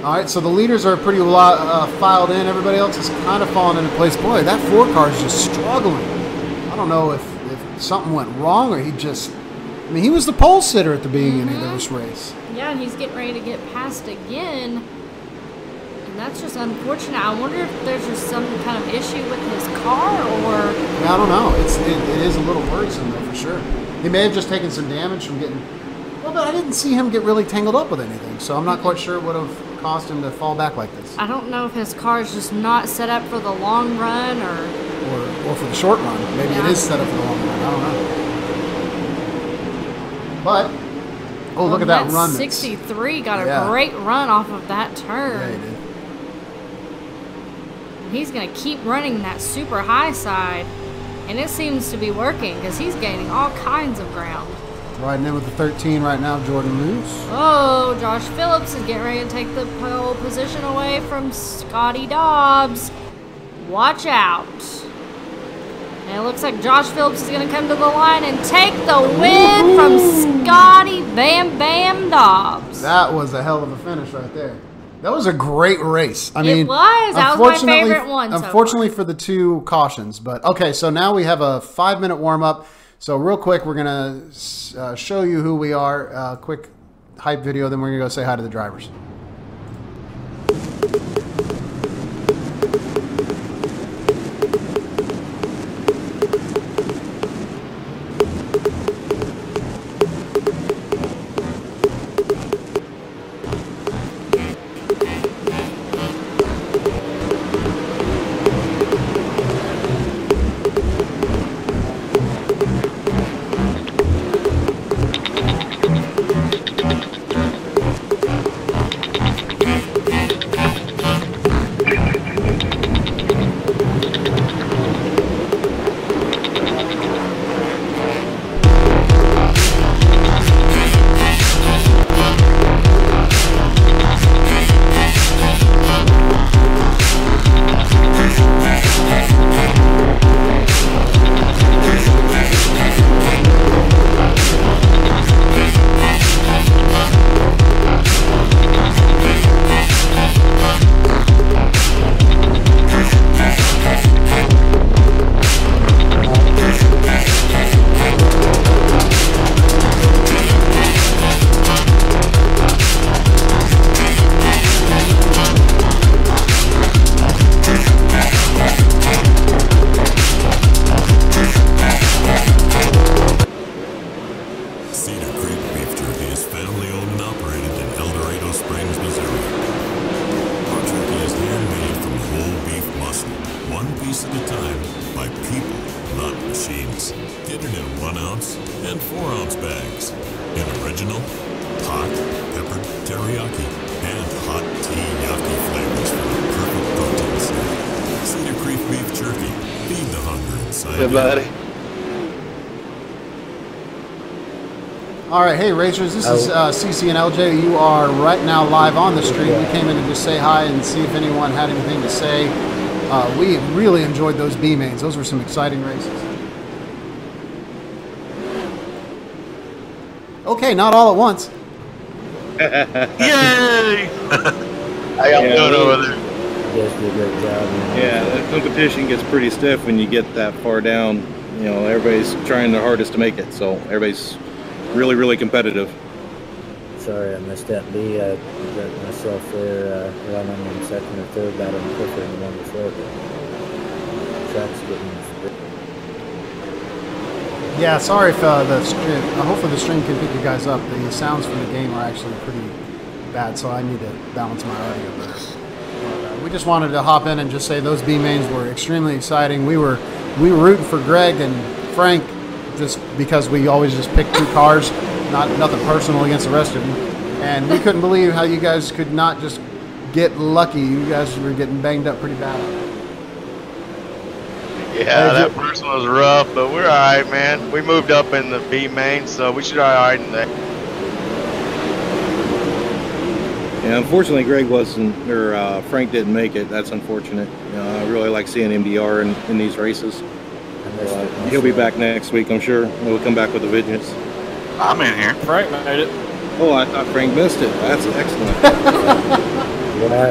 All right, so the leaders are pretty filed in. Everybody else is kind of falling into place. Boy, that 4 car is just struggling. I don't know if something went wrong or he just... I mean, he was the pole sitter at the beginning of this race. Yeah, and he's getting ready to get passed again. And that's just unfortunate. I wonder if there's just some kind of issue with his car or... Yeah, I don't know. It is a little worrisome, though, for sure. He may have just taken some damage from getting... Well, but I didn't see him get really tangled up with anything, so I'm not quite sure what would have caused him to fall back like this. I don't know if his car is just not set up for the long run Or for the short run. Maybe it is set up for the long run. I don't know. But, oh, look at that run. 63 got a great run off of that turn. Yeah, he did. He's going to keep running that super high side. And it seems to be working because he's gaining all kinds of ground. Riding in with the 13 right now, Jordan Moose. Oh, Josh Phillips is getting ready to take the pole position away from Scotty Dobbs. Watch out. And it looks like Josh Phillips is going to come to the line and take the win from Scotty Bam Bam Dobbs. That was a hell of a finish right there. That was a great race. I mean, it was. That was my favorite one. Unfortunately for the 2 cautions. But, okay, so now we have a 5-minute warm-up. So real quick, we're going to show you who we are. Quick hype video, then we're going to go say hi to the drivers. and 4-ounce bags. In original, hot, peppered teriyaki, and hot teriyaki flavors for the perfect protein snack. Cedar Creek beef jerky. Feed the hunger inside. Hey, buddy. All right, hey racers, this is CC&LJ. You are right now live on the stream. We came in to just say hi and see if anyone had anything to say. We really enjoyed those B mains. Those were some exciting races. Okay, not all at once. Yay! How y'all doing over there? You guys did a great job, man. Yeah, the competition gets pretty stiff when you get that far down. You know, everybody's trying their hardest to make it, so everybody's really, really competitive. Sorry I missed that B. I got myself there running in second or third, got him quicker than the one before. But track's getting... Yeah, sorry if the stream, hopefully the stream can pick you guys up. The sounds from the game are actually pretty bad, so I need to balance my audio better. But, we just wanted to hop in and just say those B mains were extremely exciting. We were rooting for Greg and Frank just because we always just pick two cars, nothing personal against the rest of you. And we couldn't believe how you guys could not just get lucky. You guys were getting banged up pretty bad. Yeah, that first one was rough, but we're all right, man. We moved up in the B main, so we should be all right in there. Yeah, unfortunately, Greg wasn't, or Frank didn't make it. That's unfortunate. I really like seeing MDR in these races. He'll be back next week, I'm sure. He'll come back with a vengeance. I'm in here. Frank made it. Oh, I thought Frank missed it. That's excellent.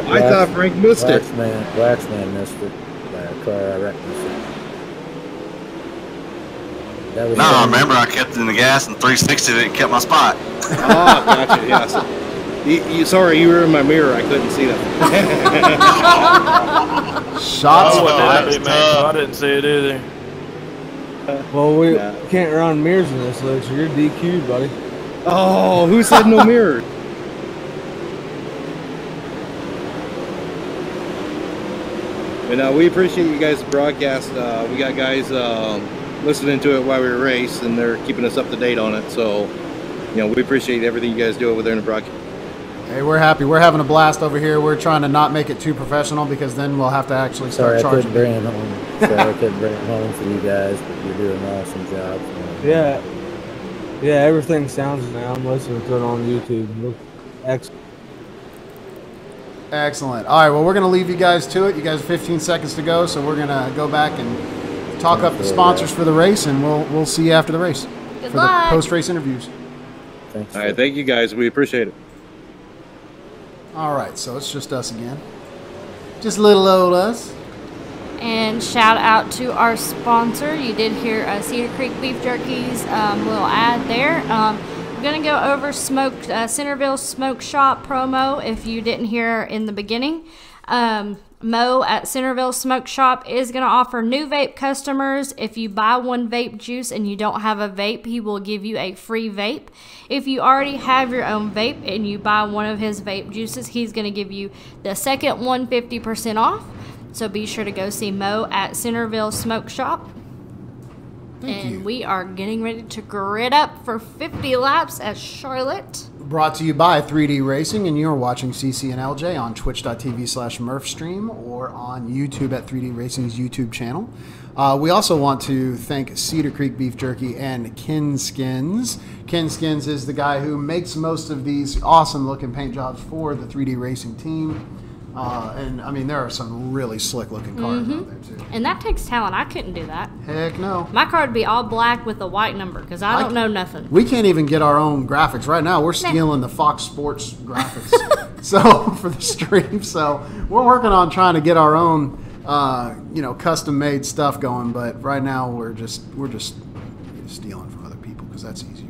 I thought Frank missed it. Waxman missed it by a car, I reckon. That was I remember I kept in the gas and 360'd it and kept my spot. Oh, gotcha. Yeah. So, sorry, you were in my mirror. I couldn't see that. Shots. I didn't see it either. Well, we can't run mirrors in this league, so you're DQ'd, buddy. Oh, who said no mirror? But we appreciate you guys' broadcast. We got guys listening to it while we race, and they're keeping us up to date on it. So, we appreciate everything you guys do over there in the broadcast. Hey, we're happy. We're having a blast over here. We're trying to not make it too professional because then we'll have to actually start charging. I couldn't bring it home. Sorry, I couldn't bring it home for you guys, but you're doing an awesome job. Yeah, everything sounds now. I'm listening to it on YouTube. Excellent. Excellent. All right, well, we're going to leave you guys to it. You guys have 15 seconds to go, so we're going to go back and talk up the sponsors for the race, and we'll see you after the race for the post-race interviews. Thanks. All right, thank you guys. We appreciate it. All right, so it's just us again. Just little old us. And shout out to our sponsor. You did hear Cedar Creek Beef Jerky's little ad there. I'm going to go over Centerville Smoke Shop promo if you didn't hear in the beginning. Mo at Centerville Smoke Shop is going to offer new vape customers. If you buy one vape juice and you don't have a vape, he will give you a free vape. If you already have your own vape and you buy one of his vape juices, he's going to give you the second one 50% off. So be sure to go see Mo at Centerville Smoke Shop. Thank you. We are getting ready to grid up for 50 laps at Charlotte. Brought to you by 3D Racing, and you're watching CC&LJ on twitch.tv/MurphStream or on YouTube at 3D Racing's YouTube channel. We also want to thank Cedar Creek Beef Jerky and Kin Skins. Kin Skins is the guy who makes most of these awesome looking paint jobs for the 3D Racing team. And I mean, there are some really slick looking cars out there too. And that takes talent. I couldn't do that. Heck no. My car would be all black with a white number because I don't know nothing. We can't even get our own graphics right now. We're stealing the Fox Sports graphics, so for the stream. So we're working on trying to get our own, custom made stuff going. But right now we're just stealing from other people because that's easier.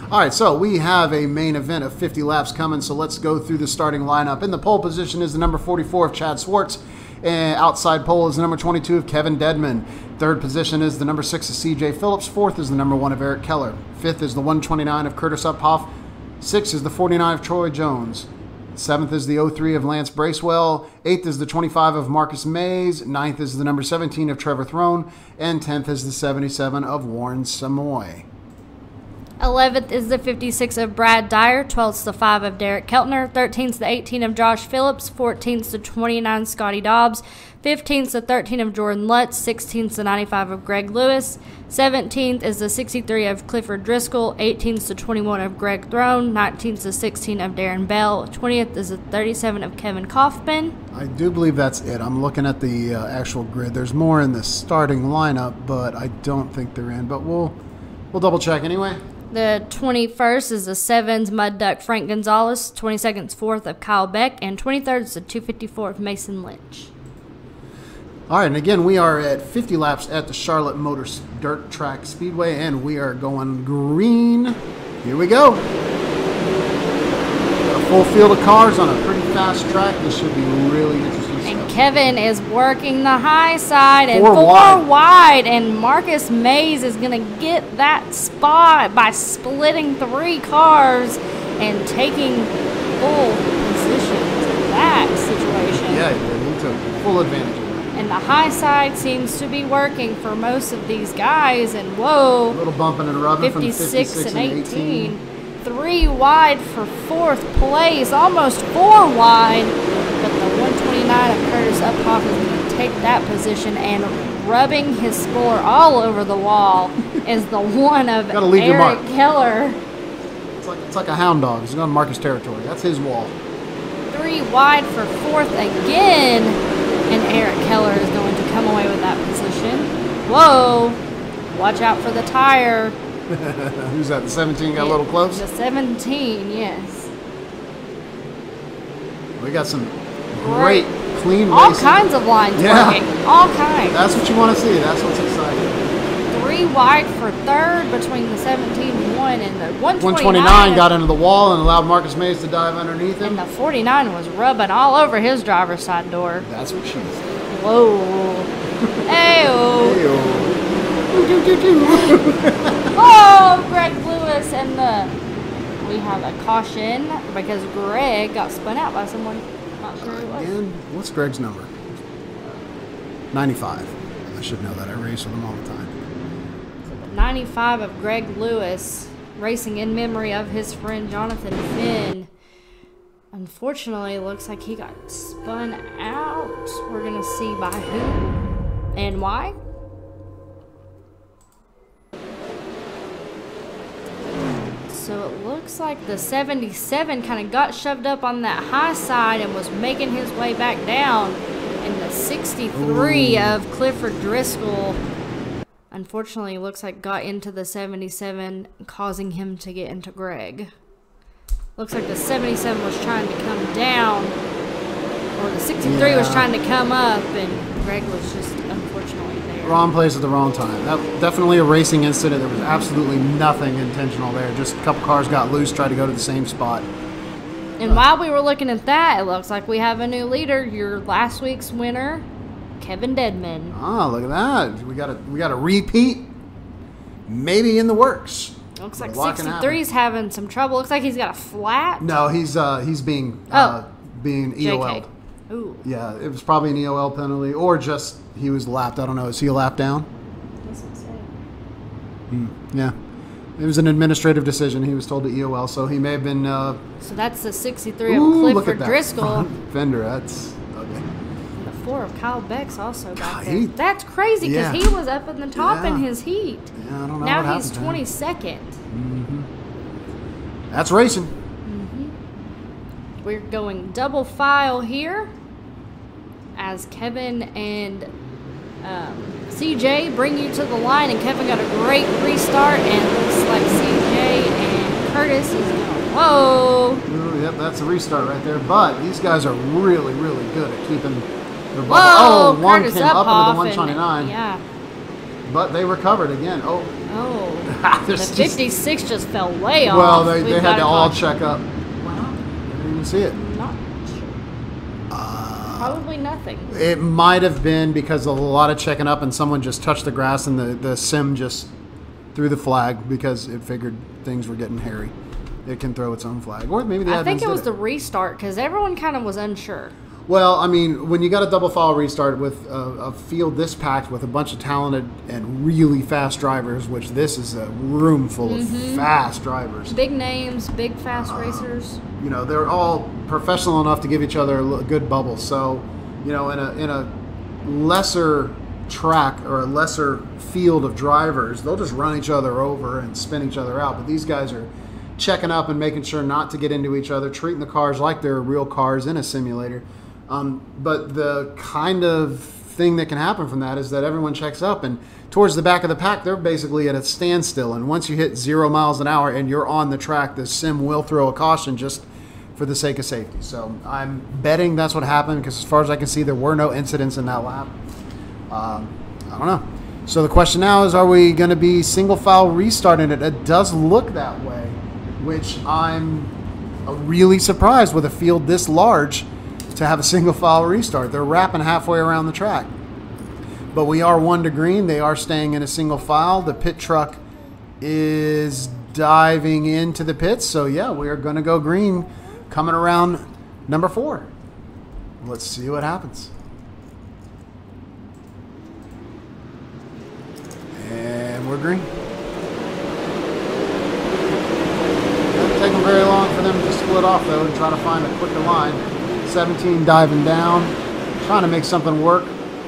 All right, so we have a main event of 50 laps coming, so let's go through the starting lineup. In the pole position is the number 44 of Chad Swartz. And outside pole is the number 22 of Kevin Dedman. Third position is the number 6 of CJ Phillips. Fourth is the number 1 of Eric Keller. Fifth is the 129 of Curtis Uphoff. Sixth is the 49 of Troy Jones. Seventh is the 03 of Lance Bracewell. Eighth is the 25 of Marcus Mays. Ninth is the number 17 of Trevor Throne. And 10th is the 77 of Warren Samoy. 11th is the 56 of Brad Dyer. 12th's the 5 of Derek Keltner. 13th's the 18 of Josh Phillips. 14th's the 29 Scotty Dobbs. 15th's the 13 of Jordan Lutz. 16th's the 95 of Greg Lewis. 17th is the 63 of Clifford Driscoll. 18th's the 21 of Greg Throne. 19th's the 16 of Darren Bell. 20th is the 37 of Kevin Kaufman. I do believe that's it. I'm looking at the actual grid. There's more in the starting lineup, but I don't think they're in. But we'll double check anyway. The 21st is the 7's Mud Duck Frank Gonzalez. 22nd's 4th of Kyle Beck. And 23rd is the 254 of Mason Lynch. All right, and again, we are at 50 laps at the Charlotte Motor Dirt Track Speedway, and we are going green. Here we go. Got a full field of cars on a pretty fast track. This should be really interesting And stuff. Kevin is working the high side and Four wide. And Marcus Mays is going to get that spot by splitting 3 cars and taking full position to that situation. Yeah, he took full advantage of it. And the high side seems to be working for most of these guys. And whoa, A little bumping and rubbing from 56 and 18. 3 wide for 4th place, almost 4 wide. But the 129 of Curtis Uphoff is going to take that position, and rubbing his spoiler all over the wall is the one of Gotta leave your Eric mark. Keller. It's like a hound dog. He's going to mark his territory. That's his wall. 3 wide for 4th again, and Eric Keller is going to come away with that position. Whoa, watch out for the tire. Who's that? The 17 got a little close? The 17, yes. We got some great, clean All racing. kinds of lines Yeah. working. All kinds. That's what you want to see. That's what's exciting. 3 wide for 3rd between the 17-1 and the 129 got into the wall and allowed Marcus Mays to dive underneath him. And the 49 was rubbing all over his driver's side door. That's what she said. Whoa. Hey-oh. Hey-oh. Oh, Greg Lewis, and we have a caution because Greg got spun out by someone. Not sure who it was. And what's Greg's number? 95. I should know that. I race with him all the time. 95 of Greg Lewis, racing in memory of his friend Jonathan Finn. Unfortunately, it looks like he got spun out. We're going to see by who and why. So it looks like the 77 kind of got shoved up on that high side and was making his way back down. And the 63 of Clifford Driscoll, unfortunately, looks like got into the 77, causing him to get into Greg. Looks like the 77 was trying to come down, or the 63 was trying to come up, and Greg was just unfortunately there. Wrong place at the wrong time. That definitely a racing incident. There was absolutely nothing intentional there. Just a couple cars got loose, tried to go to the same spot. And while we were looking at that, it looks like we have a new leader. Your last week's winner, Kevin Deadman. Ah, look at that. We got a repeat, maybe in the works. Looks like A lot can 63's having some trouble. Looks like he's got a flat. No, he's being being EOL'd. JK. Ooh. Yeah, it was probably an EOL penalty, or just he was lapped. I don't know. Is he a lap down? Yeah. It was an administrative decision. He was told to EOL, so he may have been. So that's the 63 of Look at Clifford that Driscoll. front fender. That's ugly. And the 4 of Kyle Beck's also back God, there. That's crazy because Yeah. he was up in the top in Yeah. his heat. Yeah, I don't know. Now what he's happened to him. 22nd. That's racing. We're going double file here as Kevin and CJ bring you to the line, and Kevin got a great restart, and looks like CJ and Curtis is going, whoa. Ooh, yep, that's a restart right there. But these guys are really, really good at keeping their bubble. Whoa, Oh, one Curtis came up into Uphoff the 129. and, yeah. But they recovered again. Oh, Oh, the There's 56 just fell way off. well, they We've had got to a all caution. check up. I didn't even see it. Not sure. Probably nothing. It might have been because of a lot of checking up, and someone just touched the grass, and the sim just threw the flag because it figured things were getting hairy. It can throw its own flag, or maybe the I think admins it was did the restart because everyone kind of was unsure. Well, I mean, when you got a double file restart with a field this packed with a bunch of talented and really fast drivers, which this is a room full of fast drivers. Big names, big fast racers. You know, they're all professional enough to give each other a good bubble. So, you know, in a lesser track or a lesser field of drivers, they'll just run each other over and spin each other out. But these guys are checking up and making sure not to get into each other, treating the cars like they're real cars in a simulator. But the kind of thing that can happen from that is that everyone checks up, and towards the back of the pack, they're basically at a standstill. And once you hit 0 miles an hour and you're on the track, the sim will throw a caution just for the sake of safety. So I'm betting that's what happened, because as far as I can see, there were no incidents in that lap. I don't know. So the question now is, are we going to be single file restarting it? It does look that way, which I'm really surprised with a field this large to have a single file restart. They're wrapping halfway around the track. But we are 1 to green. They are staying in a single file. The pit truck is diving into the pits. So yeah, we are going to go green coming around number 4. Let's see what happens. And we're green. Doesn't take them very long for them to split off though and try to find a quicker line. 17 diving down, trying to make something work.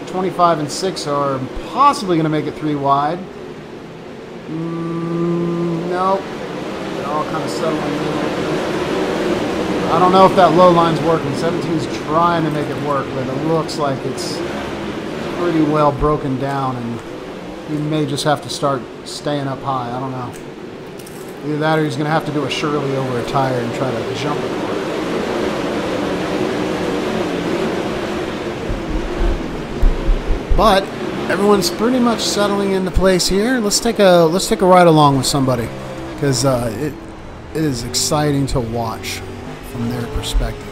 25 and 6 are possibly going to make it 3 wide. Nope. They're all kind of settling in. I don't know if that low line's working. 17's trying to make it work, but it looks like it's pretty well broken down, and he may just have to start staying up high. I don't know. Either that or he's going to have to do a Shirley over a tire and try to jump it. But everyone's pretty much settling into place here. Let's take a ride along with somebody, because it is exciting to watch from their perspective.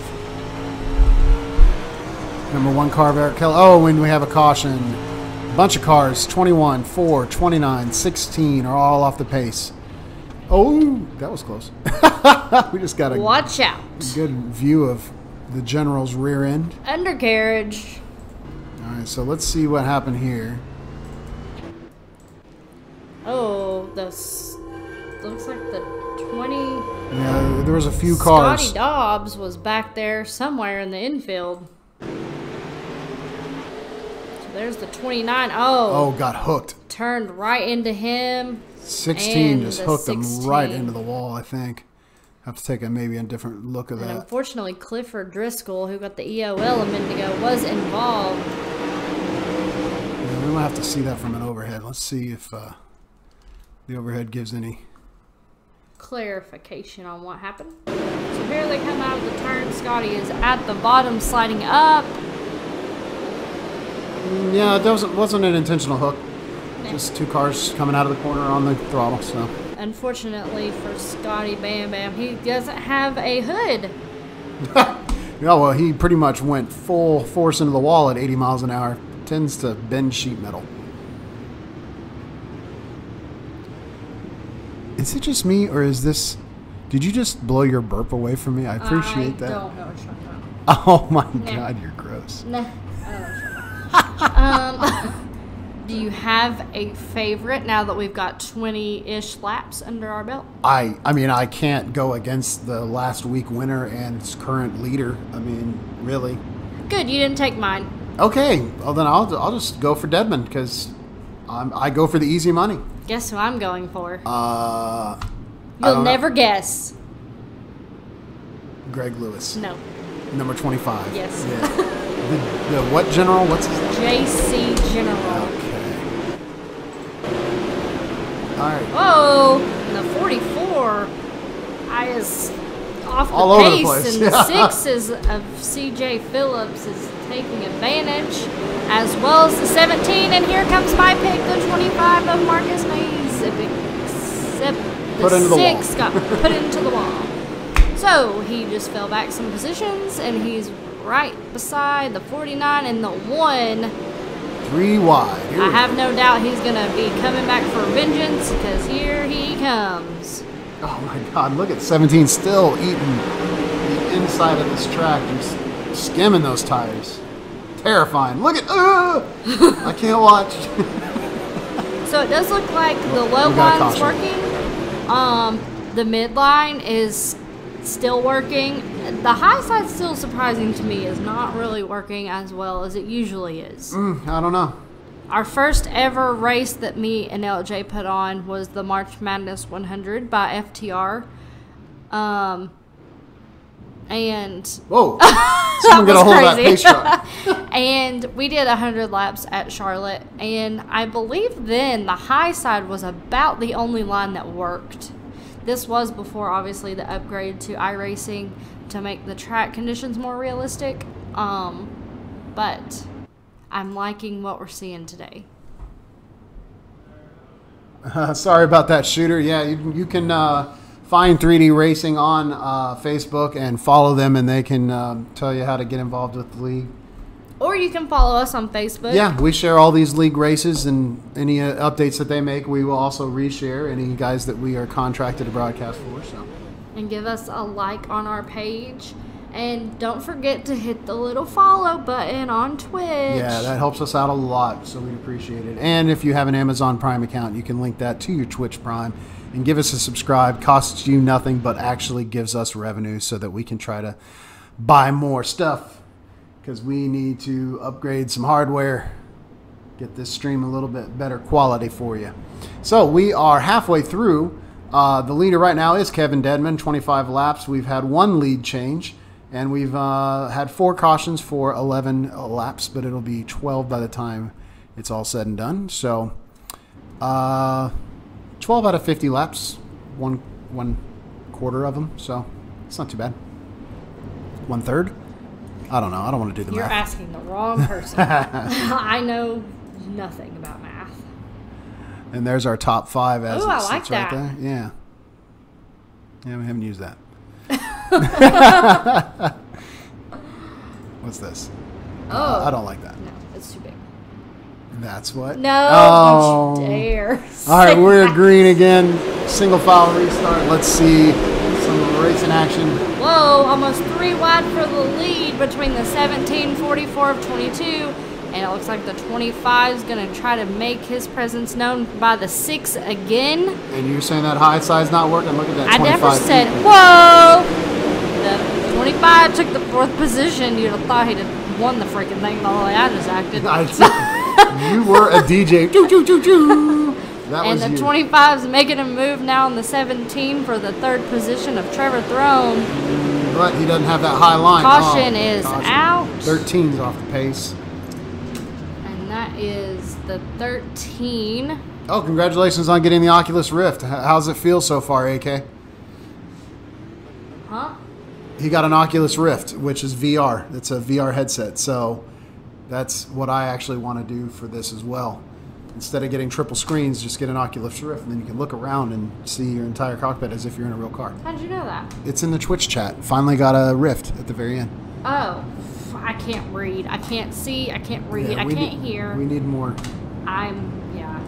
Number 1 car, Barrett Kelly. Oh, when we have a caution, a bunch of cars, 21, 4, 29, 16 are all off the pace. Oh, that was close. We just got a Watch out. good view of the general's rear end. Undercarriage. All right, so let's see what happened here. Oh, looks like the 20. Yeah, there was a few cars. Scotty Dobbs was back there somewhere in the infield. So there's the 29. Oh, got hooked. Turned right into him. 16 and just the hooked him 16. right into the wall, I think. Have to take maybe a different look at And that. unfortunately, Clifford Driscoll, who got the EOL a minute ago, was involved. Yeah, we might have to see that from an overhead. Let's see if the overhead gives any Clarification on what happened. So here they come out of the turn. Scotty is at the bottom, sliding up. Yeah, it wasn't an intentional hook. Just 2 cars coming out of the corner on the throttle. So Unfortunately for Scotty Bam Bam, he doesn't have a hood. yeah, well, he pretty much went full force into the wall at 80 miles an hour. Tends to bend sheet metal. Is it just me, or is this... Did you just blow your burp away from me? I appreciate that. I don't know what you're talking about. Oh my God, you're gross. Nah, I don't know what you're talking about. Do you have a favorite now that we've got 20-ish laps under our belt? I mean, I can't go against the last week winner and its current leader. I mean, really. Good, you didn't take mine. Okay, well then I'll just go for Deadman, because I go for the easy money. Guess who I'm going for? You'll never guess. Greg Lewis. No. Number 25. Yes. Yeah. the what general? What's his name? JC General. Okay. All right. Whoa! The 44 is off the All over the pace, place. and the 6 is of CJ Phillips is taking advantage, as well as the 17. And here comes my pick, the 25 of Marcus Mays. Except Put into the wall. 6 got put into the wall. So he just fell back some positions, and he's right beside the 49 and the 1. 3 wide. Here I we have go. no doubt he's going to be coming back for vengeance, because here he comes. Oh my God! Look at 17 still eating the inside of this track. Just skimming those tires. Terrifying. Look at, I can't watch. So it does look like the low We got a line's caution. working. The midline is still working. The high side still surprising to me is not really working as well as it usually is. I don't know. Our first ever race that me and LJ put on was the March Madness 100 by FTR. And Whoa! Someone get a hold of that crazy. pace truck. And we did 100 laps at Charlotte, and I believe then the high side was about the only line that worked. This was before, obviously, the upgrade to iRacing to make the track conditions more realistic. But I'm liking what we're seeing today. Sorry about that, Shooter. Yeah, you can find 3D Racing on Facebook and follow them, and they can tell you how to get involved with the league. Or you can follow us on Facebook. Yeah, we share all these league races, and any updates that they make, we will also reshare any guys that we are contracted to broadcast for. So, and give us a like on our page. And don't forget to hit the little follow button on Twitch. yeah, that helps us out a lot, so we appreciate it. And if you have an Amazon Prime account, you can link that to your Twitch Prime and give us a subscribe. Costs you nothing, but actually gives us revenue so that we can try to buy more stuff, because we need to upgrade some hardware, get this stream a little bit better quality for you. So we are halfway through. The leader right now is Kevin Deadman, 25 laps. We've had one lead change, and we've had 4 cautions for 11 laps, but it'll be 12 by the time it's all said and done. So 12 out of 50 laps, one quarter of them, so it's not too bad. 1/3? I don't know. I don't want to do the You're math. asking the wrong person. I know nothing about math. And there's our top 5 as Ooh, it I sits like right that. there. Yeah. Yeah, we haven't used that. What's this? Oh. I don't like that. No, it's too big. That's what? No, Oh. don't you dare. All right, we're green again. Single file restart. Let's see some racing action. Whoa, almost 3 wide for the lead between the 17, 44 of 22. And it looks like the 25 is going to try to make his presence known by the 6 again. And you're saying that high side's not working? Look at that I 25. never said, whoa! The 25 took the 4th position. You'd have thought he'd have won the freaking thing the way I just acted. You were a DJ. Choo, choo, choo, choo. That And was the you. 25 is making a move now on the 17 for the 3rd position of Trevor Throne. But he doesn't have that high line. Caution Oh, is caution. out. 13's off the pace. And that is the 13. Oh, congratulations on getting the Oculus Rift. How's it feel so far, AK? Huh? He got an Oculus Rift, which is VR. It's a VR headset. So that's what I actually want to do for this as well. Instead of getting triple screens, just get an Oculus Rift, and then you can look around and see your entire cockpit as if you're in a real car. How'd you know that? It's in the Twitch chat. Finally got a Rift at the very end. Oh, I can't read. I can't see. I can't read. Yeah, I we can't need- hear. We need more. Yeah.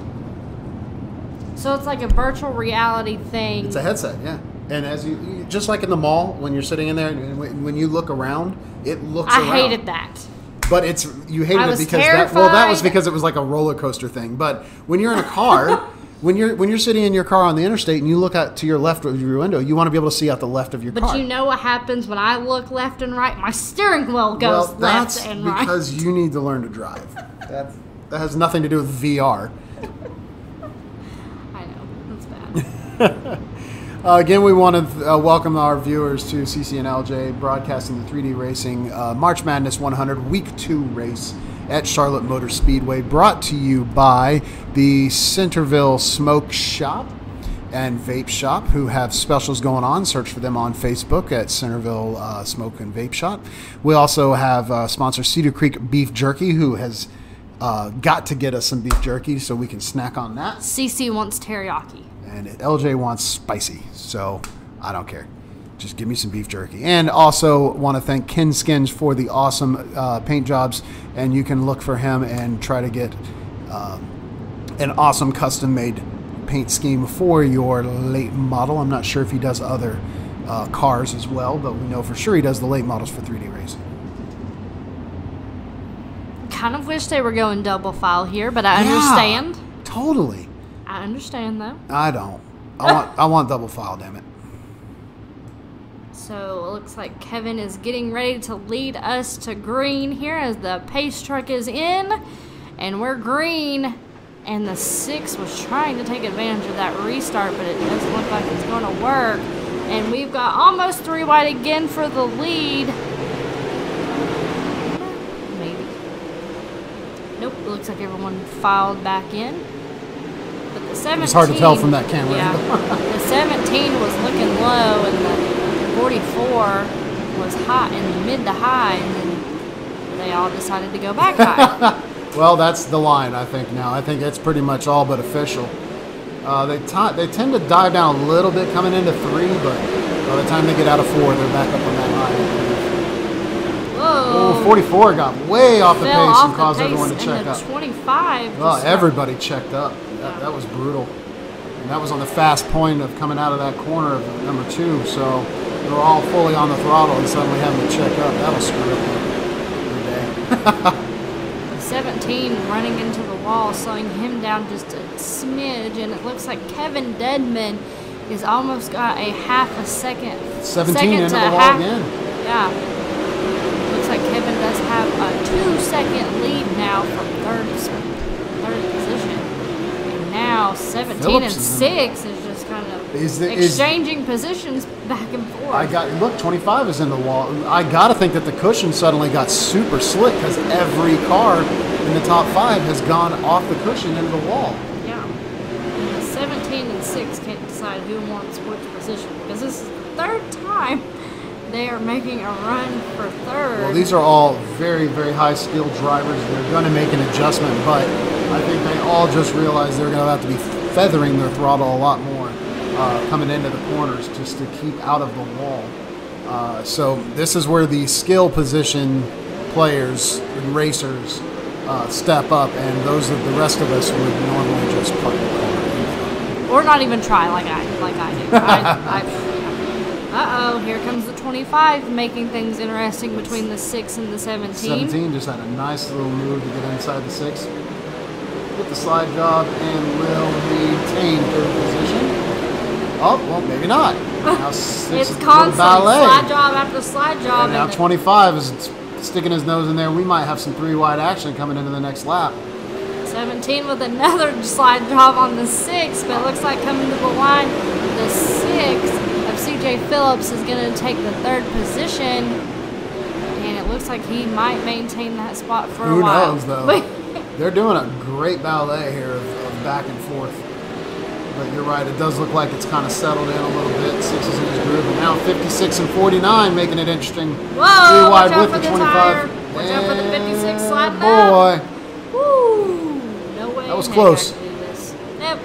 So it's like a virtual reality thing. It's a headset, yeah. And as you just like in the mall, when you're sitting in there, and when you look around, it looks around. I hated that. But you hated I it was because that was terrified. because it was like a roller coaster thing. But when you're in a car, when you're sitting in your car on the interstate and you look out to your left of your window, you want to be able to see out the left of your car. But you know what happens when I look left and right? My steering wheel goes well, left that's and right. because you need to learn to drive. That has nothing to do with VR. I know. That's bad. Again, we want to welcome our viewers to CC&LJ, broadcasting the 3D Racing March Madness 100 Week 2 race at Charlotte Motor Speedway, brought to you by the Centerville Smoke Shop and Vape Shop, who have specials going on. Search for them on Facebook at Centerville Smoke and Vape Shop. We also have sponsor Cedar Creek Beef Jerky, who has got to get us some beef jerky so we can snack on that. CC wants teriyaki. And LJ wants spicy, so I don't care. Just give me some beef jerky. And also want to thank Ken Skins for the awesome paint jobs. And you can look for him and try to get an awesome custom-made paint scheme for your late model. I'm not sure if he does other cars as well, but we know for sure he does the late models for 3D Racing. kind of wish they were going double file here, but I understand. Totally. I understand, though. I don't. I want double file, damn it. So it looks like Kevin is getting ready to lead us to green here as the pace truck is in. And we're green. And the 6 was trying to take advantage of that restart, but it doesn't look like it's going to work. And we've got almost 3 wide again for the lead. Maybe. Nope, it looks like everyone filed back in. But the 17... It's hard to tell from that camera. Yeah. The 17 was looking low, and the 44 was hot in the mid to high, and then they all decided to go back high. Well, that's the line, I think, now. I think it's pretty much all but official. They tend to dive down a little bit coming into 3, but by the time they get out of 4, they're back up on that high. Whoa. Oh, 44 got way off the pace Fell off and the caused pace, everyone to and check the up. 25 Well, just everybody checked up. That was brutal. And that was on the fast point of coming out of that corner of number 2, so they were all fully on the throttle and suddenly having to check up. That'll screw up their day. 17 running into the wall, slowing him down just a smidge, and it looks like Kevin Deadman is almost got a half a second. 17 into the wall again. Yeah. Looks like Kevin does have a 2-second lead now from third position. And now 17 Phillips and is 6 is just kind of exchanging positions back and forth. Look, 25 is in the wall. I got to think that the cushion suddenly got super slick because every car in the top 5 has gone off the cushion into the wall. Yeah. And 17 and 6 can't decide who wants which position because this is the 3rd time they are making a run for 3rd. Well, these are all very, very high-skilled drivers. They're going to make an adjustment, but I think they all just realize they're going to have to be feathering their throttle a lot more coming into the corners just to keep out of the wall. So this is where the skill position players and racers step up, and those of the rest of us would normally just park the car. Or not even try like I do. Uh-oh, here comes the 25, making things interesting between the 6 and the 17. 17 just had a nice little move to get inside the 6. Get the slide job and will retain 3rd position. Oh, well, maybe not. Now 6 it's is a constant ballet. slide job after slide job. And now 25 is sticking his nose in there. We might have some 3-wide action coming into the next lap. 17 with another slide job on the 6, but it looks like coming to the line, the 6 of CJ Phillips is going to take the 3rd position, and it looks like he might maintain that spot for a while. Who knows, though? They're doing a great ballet here of back and forth. But you're right, it does look like it's kind of settled in a little bit. 6 is in his groove, and now 56 and 49, making it interesting. Whoa, 3-wide watch out with for the the 25. tire. Watch out for the 56 sliding boy. up. Woo! No way. That was in close. heck I can do this. Nope.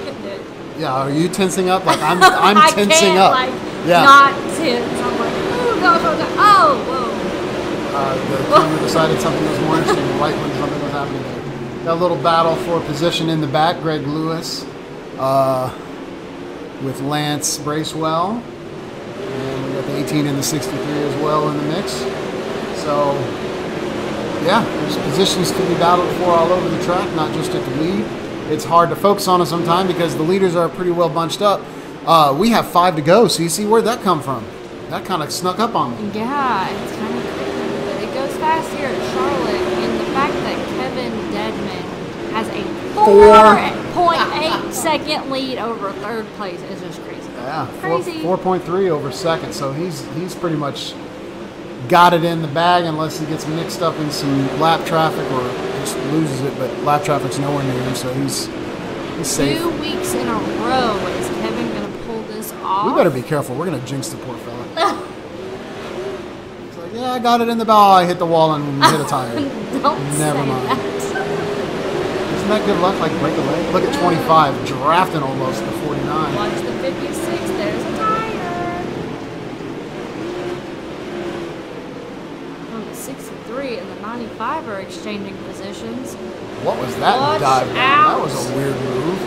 Couldn't do it. Yeah, are you tensing up? Like I'm I tensing can't, up. Like, Yeah. not tense. I'm like, ooh, go. Oh, whoa. The camera decided something was more interesting right when something was happening there. Got a little battle for position in the back. Greg Lewis with Lance Bracewell. And we got the 18 and the 63 as well in the mix. So, yeah, there's positions to be battled for all over the track, not just at the lead. It's hard to focus on it sometimes because the leaders are pretty well bunched up. We have 5 to go, CC. Where'd that come from? That kind of snuck up on me. Yeah, it's kind of crazy, but it goes fast here at Charlotte, and the fact that Kevin Deadman has a 4.8 second lead over 3rd place is just crazy. Yeah, Crazy. 4.3 over 2nd, so he's pretty much got it in the bag unless he gets mixed up in some lap traffic or just loses it, but lap traffic's nowhere near him, so he's safe. 2 weeks in a row. Is Kevin going to pull this off? We better be careful. We're going to jinx the poor fella. He's like, yeah, I got it in the bow. I hit the wall and hit a tire. Don't Never say mind. that. Isn't that good luck? Like break a leg? Look at 25, drafting almost the 49. Watch the 56. There's a tire. Oh, the 63 and the 95 are exchanging positions. What was that Watch dive down? out. That was a weird move.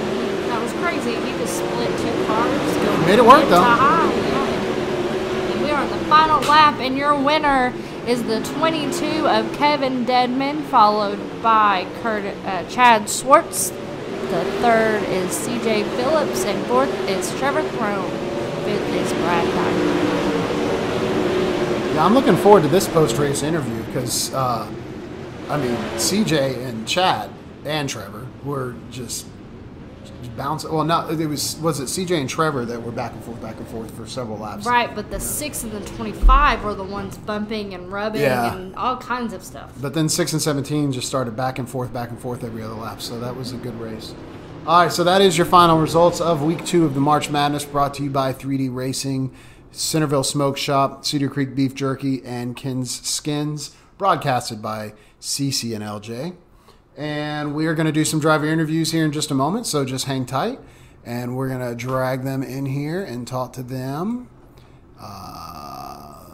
That was crazy. He just split 2 cars. Going Made it work, mid to though. high. Yeah. And we are on the final lap, and your winner is the 22 of Kevin Deadman, followed by Chad Swartz. The third is CJ Phillips, and fourth is Trevor Throne. Fifth is Brad Diamond. Yeah, I'm looking forward to this post-race interview because, CJ and Chad and Trevor were just bouncing. Well, no, was it CJ and Trevor that were back and forth for several laps? Right, but the 6 and the 25 were the ones bumping and rubbing and all kinds of stuff. But then 6 and 17 just started back and forth every other lap. So that was a good race. All right, so that is your final results of Week 2 of the March Madness, brought to you by 3D Racing, Centerville Smoke Shop, Cedar Creek Beef Jerky, and Ken's Skins, broadcasted by CC&LJ. And we are going to do some driver interviews here in just a moment, so just hang tight. And we're going to drag them in here and talk to them. I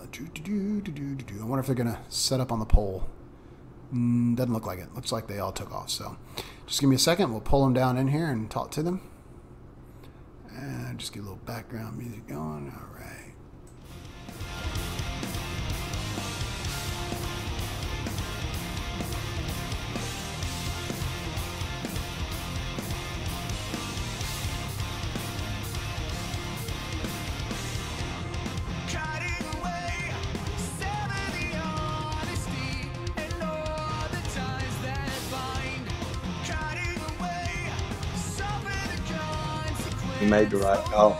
wonder if they're going to set up on the pole. Doesn't look like it. Looks like they all took off. So just give me a second. We'll pull them down in here and talk to them. And just get a little background music going. All right. He made the right call.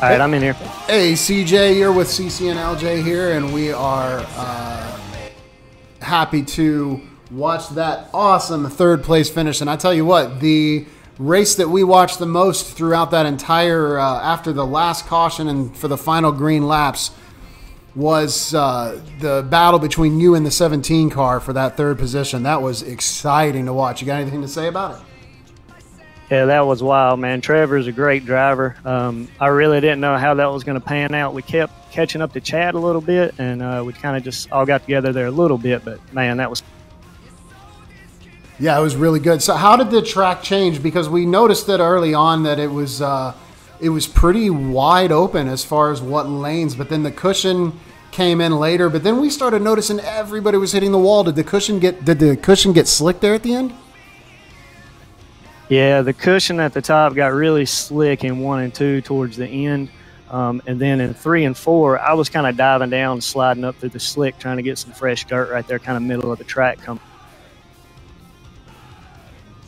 All right, I'm in here. Hey, CJ, you're with CC&LJ here, and we are happy to watch that awesome third place finish. And I tell you what, the race that we watched the most throughout that entire, after the last caution and for the final green laps, was the battle between you and the 17 car for that third position. That was exciting to watch. You got anything to say about it? Yeah, that was wild, man. Trevor's a great driver. I really didn't know how that was going to pan out. We kept catching up to Chad a little bit, and we kind of just all got together there a little bit. But, man, that was... Yeah, it was really good. So how did the track change? Because we noticed that early on that it was pretty wide open as far as what lanes, but then the cushion came in later. But then we started noticing everybody was hitting the wall. Did the cushion get slick there at the end? Yeah, the cushion at the top got really slick in 1 and 2 towards the end. And then in 3 and 4, I was kind of diving down, sliding up through the slick, trying to get some fresh dirt right there, kind of middle of the track.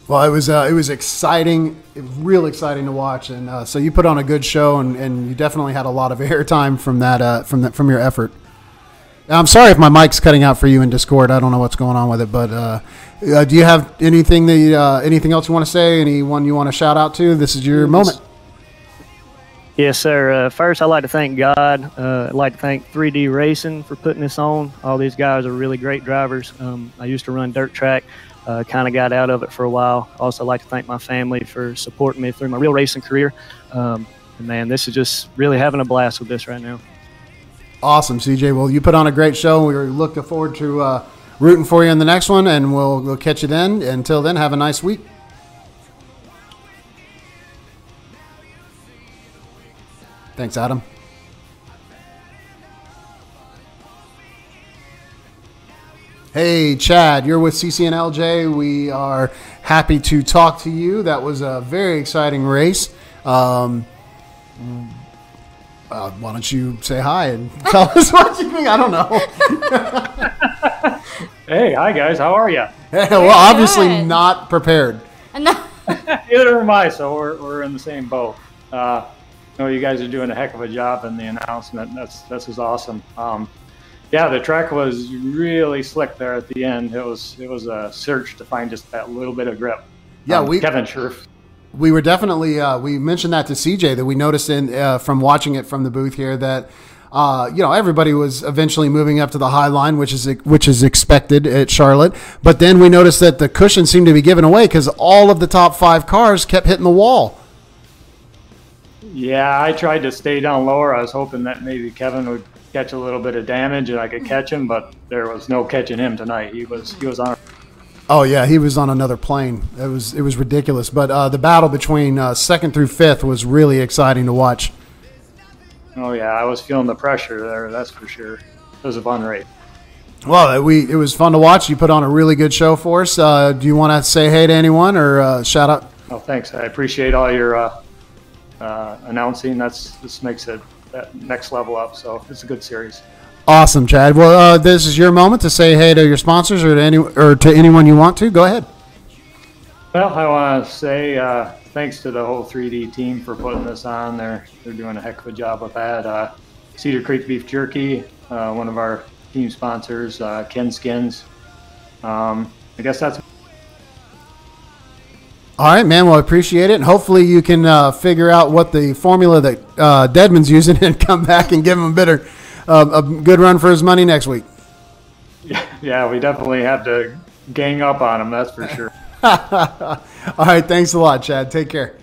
Well, it was exciting, real exciting to watch. And so you put on a good show, and you definitely had a lot of airtime from your effort. I'm sorry if my mic's cutting out for you in Discord. I don't know what's going on with it, but do you have anything anything else you want to say? Anyone you want to shout out to? This is your moment. Yes, sir. First, I'd like to thank God. I'd like to thank 3D Racing for putting this on. All these guys are really great drivers. I used to run dirt track, kind of got out of it for a while. Also, I'd like to thank my family for supporting me through my real racing career. And man, this is just really having a blast with this right now. Awesome, CJ. Well, you put on a great show. We're looking forward to rooting for you in the next one, and we'll catch you then. Until then, have a nice week. Thanks, Adam. Hey, Chad, you're with CC&LJ. We are happy to talk to you. That was a very exciting race. Why don't you say hi and tell us what you think? I don't know. Hey, hi guys, how are you? Well, obviously not prepared. Neither am I, so we're in the same boat. I know you guys are doing a heck of a job in the announcement. This is awesome. Yeah, the track was really slick there at the end. It was a search to find just that little bit of grip. Yeah, Kevin Scherf. We were definitely we mentioned that to CJ, that we noticed from watching it from the booth here, that everybody was eventually moving up to the high line, which is expected at Charlotte. But then we noticed that the cushion seemed to be given away because all of the top 5 cars kept hitting the wall. Yeah, I tried to stay down lower. I was hoping that maybe Kevin would catch a little bit of damage and I could catch him, but there was no catching him tonight. He was on. Oh yeah, he was on another plane. It was ridiculous. But the battle between 2nd through 5th was really exciting to watch. Oh yeah, I was feeling the pressure there. That's for sure. It was a fun race. Well, it was fun to watch. You put on a really good show for us. Do you want to say hey to anyone or shout out? Oh, thanks. I appreciate all your announcing. This makes it that next level up. So it's a good series. Awesome, Chad. Well, this is your moment to say hey to your sponsors or to anyone you want to. Go ahead. Well, I want to say thanks to the whole 3D team for putting this on. They're doing a heck of a job with that. Cedar Creek Beef Jerky, one of our team sponsors, Ken Skins. I guess that's. All right, man. Well, I appreciate it. And hopefully you can figure out what the formula that Deadman's using and come back and give him a good run for his money next week. Yeah, we definitely have to gang up on him. That's for sure. All right. Thanks a lot, Chad. Take care.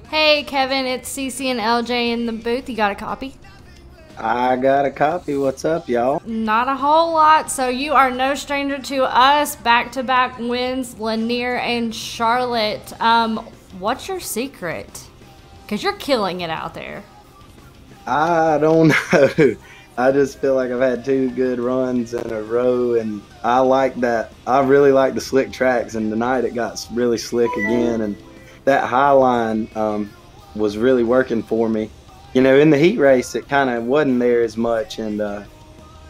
Hey, Kevin, it's CC&LJ in the booth. You got a copy? I got a copy. What's up, y'all? Not a whole lot. So you are no stranger to us. Back-to-back wins, Lanier and Charlotte. What's your secret? Because you're killing it out there. I don't know. I just feel like I've had 2 good runs in a row, and I like that. I really like the slick tracks, and tonight it got really slick again, and that high line was really working for me. In the heat race, it kind of wasn't there as much, and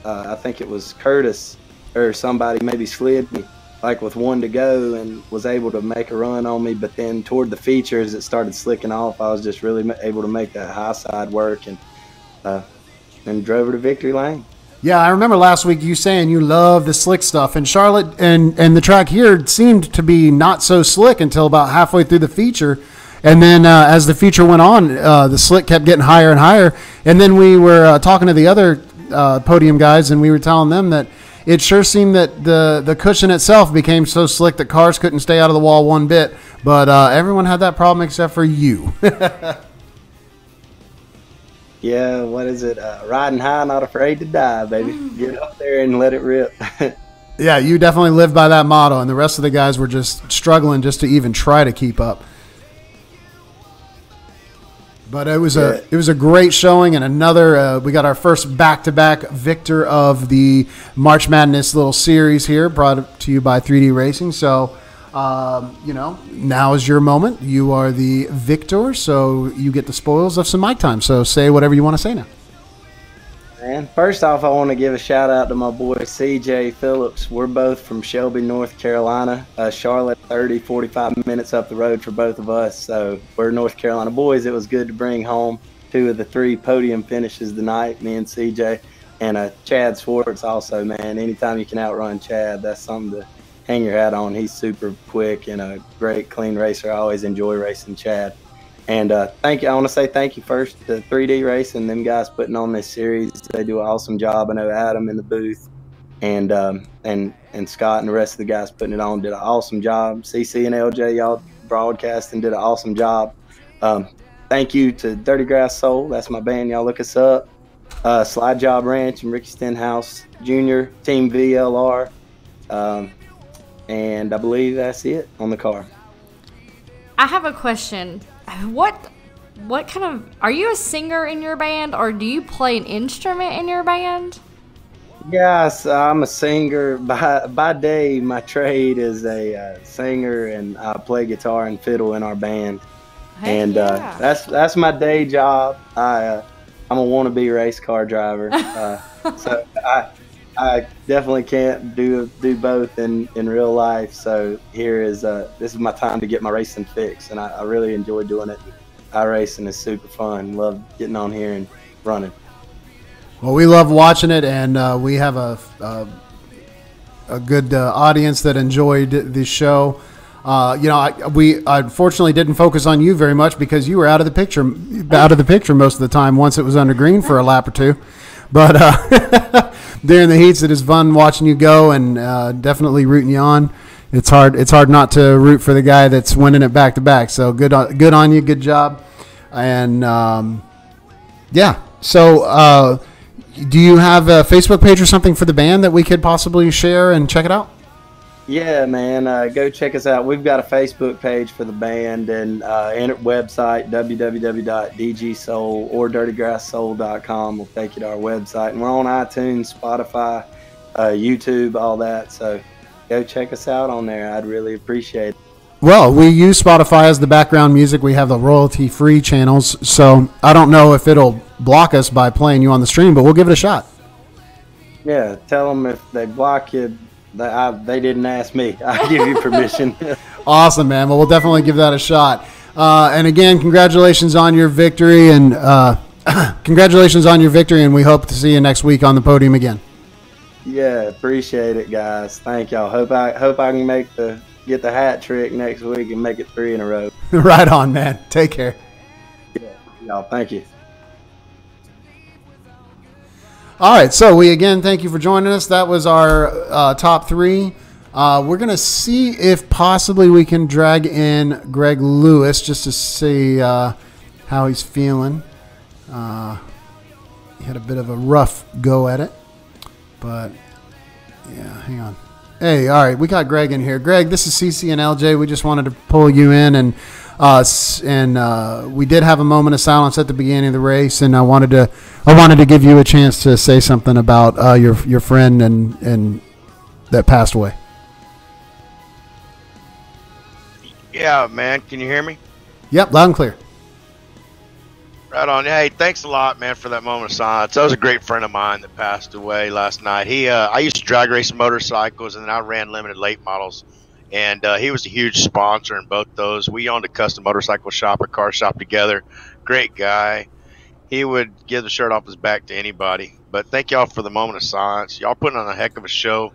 I think it was Curtis or somebody maybe slid me like with 1 to go and was able to make a run on me. But then toward the features, it started slicking off. I was just really able to make that high side work and drove her to victory lane. Yeah, I remember last week you saying you love the slick stuff, and Charlotte and the track here seemed to be not so slick until about halfway through the feature. And then as the feature went on, the slick kept getting higher and higher. And then we were talking to the other podium guys, and we were telling them that it sure seemed that the cushion itself became so slick that cars couldn't stay out of the wall one bit. But everyone had that problem except for you. Yeah, what is it? Riding high, not afraid to die, baby. Get up there and let it rip. Yeah, you definitely lived by that motto, and the rest of the guys were just struggling just to even try to keep up. But it was a great showing, and another we got our first back-to-back victor of the March Madness little series here, brought to you by 3D Racing. So, now is your moment. You are the victor, so you get the spoils of some mic time. So say whatever you want to say now. And first off, I want to give a shout out to my boy CJ Phillips. We're both from Shelby, North Carolina. Charlotte, 30-45 minutes up the road for both of us. So we're North Carolina boys. It was good to bring home 2 of the 3 podium finishes tonight, me and CJ. And Chad Swartz also, man. Anytime you can outrun Chad, that's something to hang your hat on. He's super quick and a great, clean racer. I always enjoy racing Chad. And thank you. I want to say thank you first to 3D Racing, them guys putting on this series. They do an awesome job. I know Adam in the booth and Scott and the rest of the guys putting it on did an awesome job. CC&LJ, y'all broadcasting did an awesome job. Thank you to Dirty Grass Soul. That's my band. Y'all look us up. Slide Job Ranch and Ricky Stenhouse Jr., Team VLR. And I believe that's it on the car. I have a question. What kind of, are you a singer in your band, or do you play an instrument in your band? Yes, I'm a singer. By day, my trade is a singer, and I play guitar and fiddle in our band. Heck yeah. That's my day job. I'm a wannabe race car driver, so I definitely can't do both in real life. So this is my time to get my racing fix, and I really enjoy doing it. iRacing is super fun. Love getting on here and running. Well, we love watching it, and we have a good audience that enjoyed the show. we unfortunately didn't focus on you very much because you were out of the picture most of the time once it was under green for a lap or two. But during the heats, it is fun watching you go and definitely rooting you on. It's hard not to root for the guy that's winning it back to back. So good on you, good job, and yeah. So do you have a Facebook page or something for the band that we could possibly share and check it out? Yeah, man, go check us out. We've got a Facebook page for the band and website, www.dgsoul or dirtygrasssoul.com will take you to our website. And we're on iTunes, Spotify, YouTube, all that. So go check us out on there. I'd really appreciate it. Well, we use Spotify as the background music. We have the royalty-free channels. So I don't know if it'll block us by playing you on the stream, but we'll give it a shot. Yeah, tell them if they block you, they didn't ask me. I give you permission. Awesome, man. Well, we'll definitely give that a shot. And again, congratulations on your victory, and we hope to see you next week on the podium again. Yeah, appreciate it, guys. Thank y'all. Hope I can get the hat trick next week and make it 3 in a row. Right on, man. Take care. Yeah, y'all. Thank you. All right, so we again thank you for joining us. That was our top 3. We're going to see if possibly we can drag in Greg Lewis just to see how he's feeling. He had a bit of a rough go at it, but yeah, hang on. Hey, all right, we got Greg in here. Greg, this is CC&LJ. We just wanted to pull you in, and we did have a moment of silence at the beginning of the race, and I wanted to give you a chance to say something about your friend and that passed away. Yeah, man. Can you hear me? Yep, loud and clear. Right on. Hey, thanks a lot, man, for that moment of silence. That was a great friend of mine that passed away last night. I used to drag race motorcycles, and then I ran limited late models. And he was a huge sponsor in both those. We owned a custom motorcycle shop, a car shop together. Great guy. He would give the shirt off his back to anybody. But thank y'all for the moment of silence. Y'all putting on a heck of a show.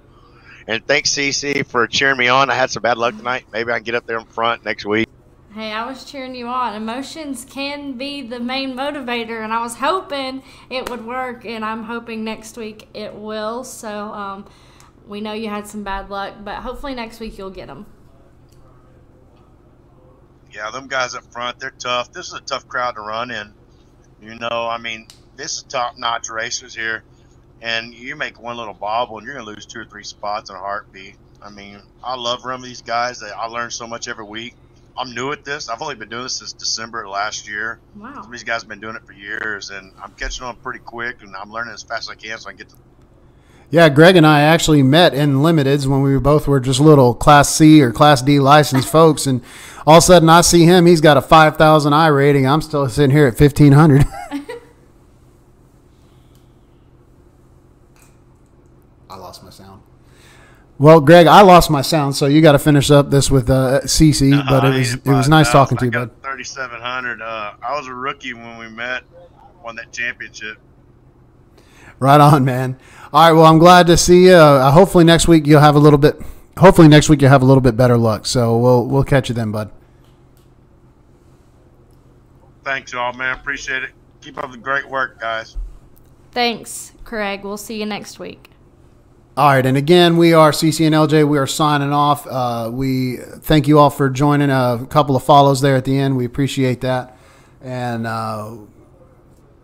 And thanks, CC, for cheering me on. I had some bad luck tonight. Maybe I can get up there in front next week. Hey, I was cheering you on. Emotions can be the main motivator, and I was hoping it would work, and I'm hoping next week it will. So we know you had some bad luck, but hopefully next week you'll get them. Yeah, them guys up front, they're tough. This is a tough crowd to run in. You know, I mean, this is top-notch racers here, and you make one little bobble, and you're going to lose 2 or 3 spots in a heartbeat. I mean, I love running with these guys. I learn so much every week. I'm new at this. I've only been doing this since December of last year. Wow. Some of these guys have been doing it for years, and I'm catching on pretty quick, and I'm learning as fast as I can so I can get to. Yeah, Greg and I actually met in limiteds when we were just little Class C or Class D licensed folks, and all of a sudden I see him. He's got a 5,000 I rating. I'm still sitting here at 1,500. I lost my sound. Well, Greg, I lost my sound, so you got to finish up this with CC. But it was nice talking to you, bud. 3,700. I was a rookie when we met, won that championship. Right on, man. All right, well, I'm glad to see you. Hopefully next week you'll have a little bit. Hopefully next week you'll have a little bit better luck. So we'll catch you then, bud. Thanks, y'all, man. Appreciate it. Keep up the great work, guys. Thanks, Craig. We'll see you next week. All right, and again, we are CC&LJ. We are signing off. We thank you all for joining. A couple of follows there at the end. We appreciate that. And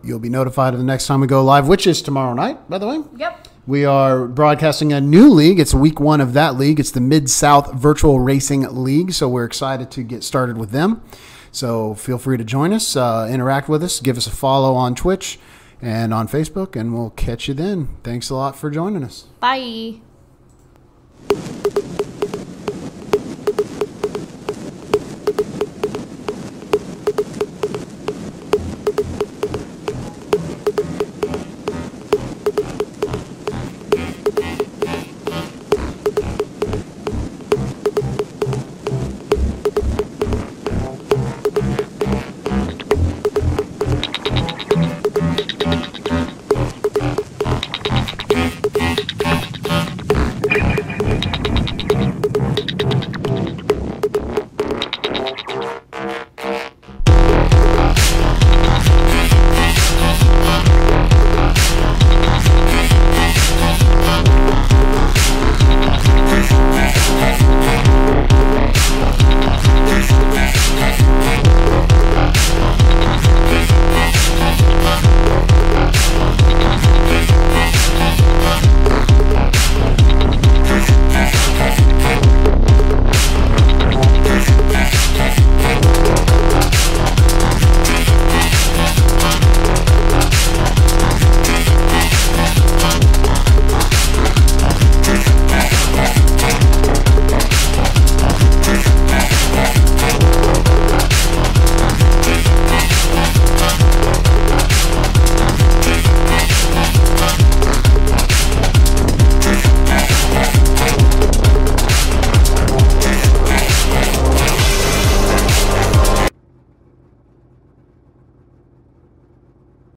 you'll be notified of the next time we go live, which is tomorrow night, by the way. Yep. We are broadcasting a new league. It's week 1 of that league. It's the Mid-South Virtual Racing League, so we're excited to get started with them. So feel free to join us, interact with us, give us a follow on Twitch and on Facebook, and we'll catch you then. Thanks a lot for joining us. Bye.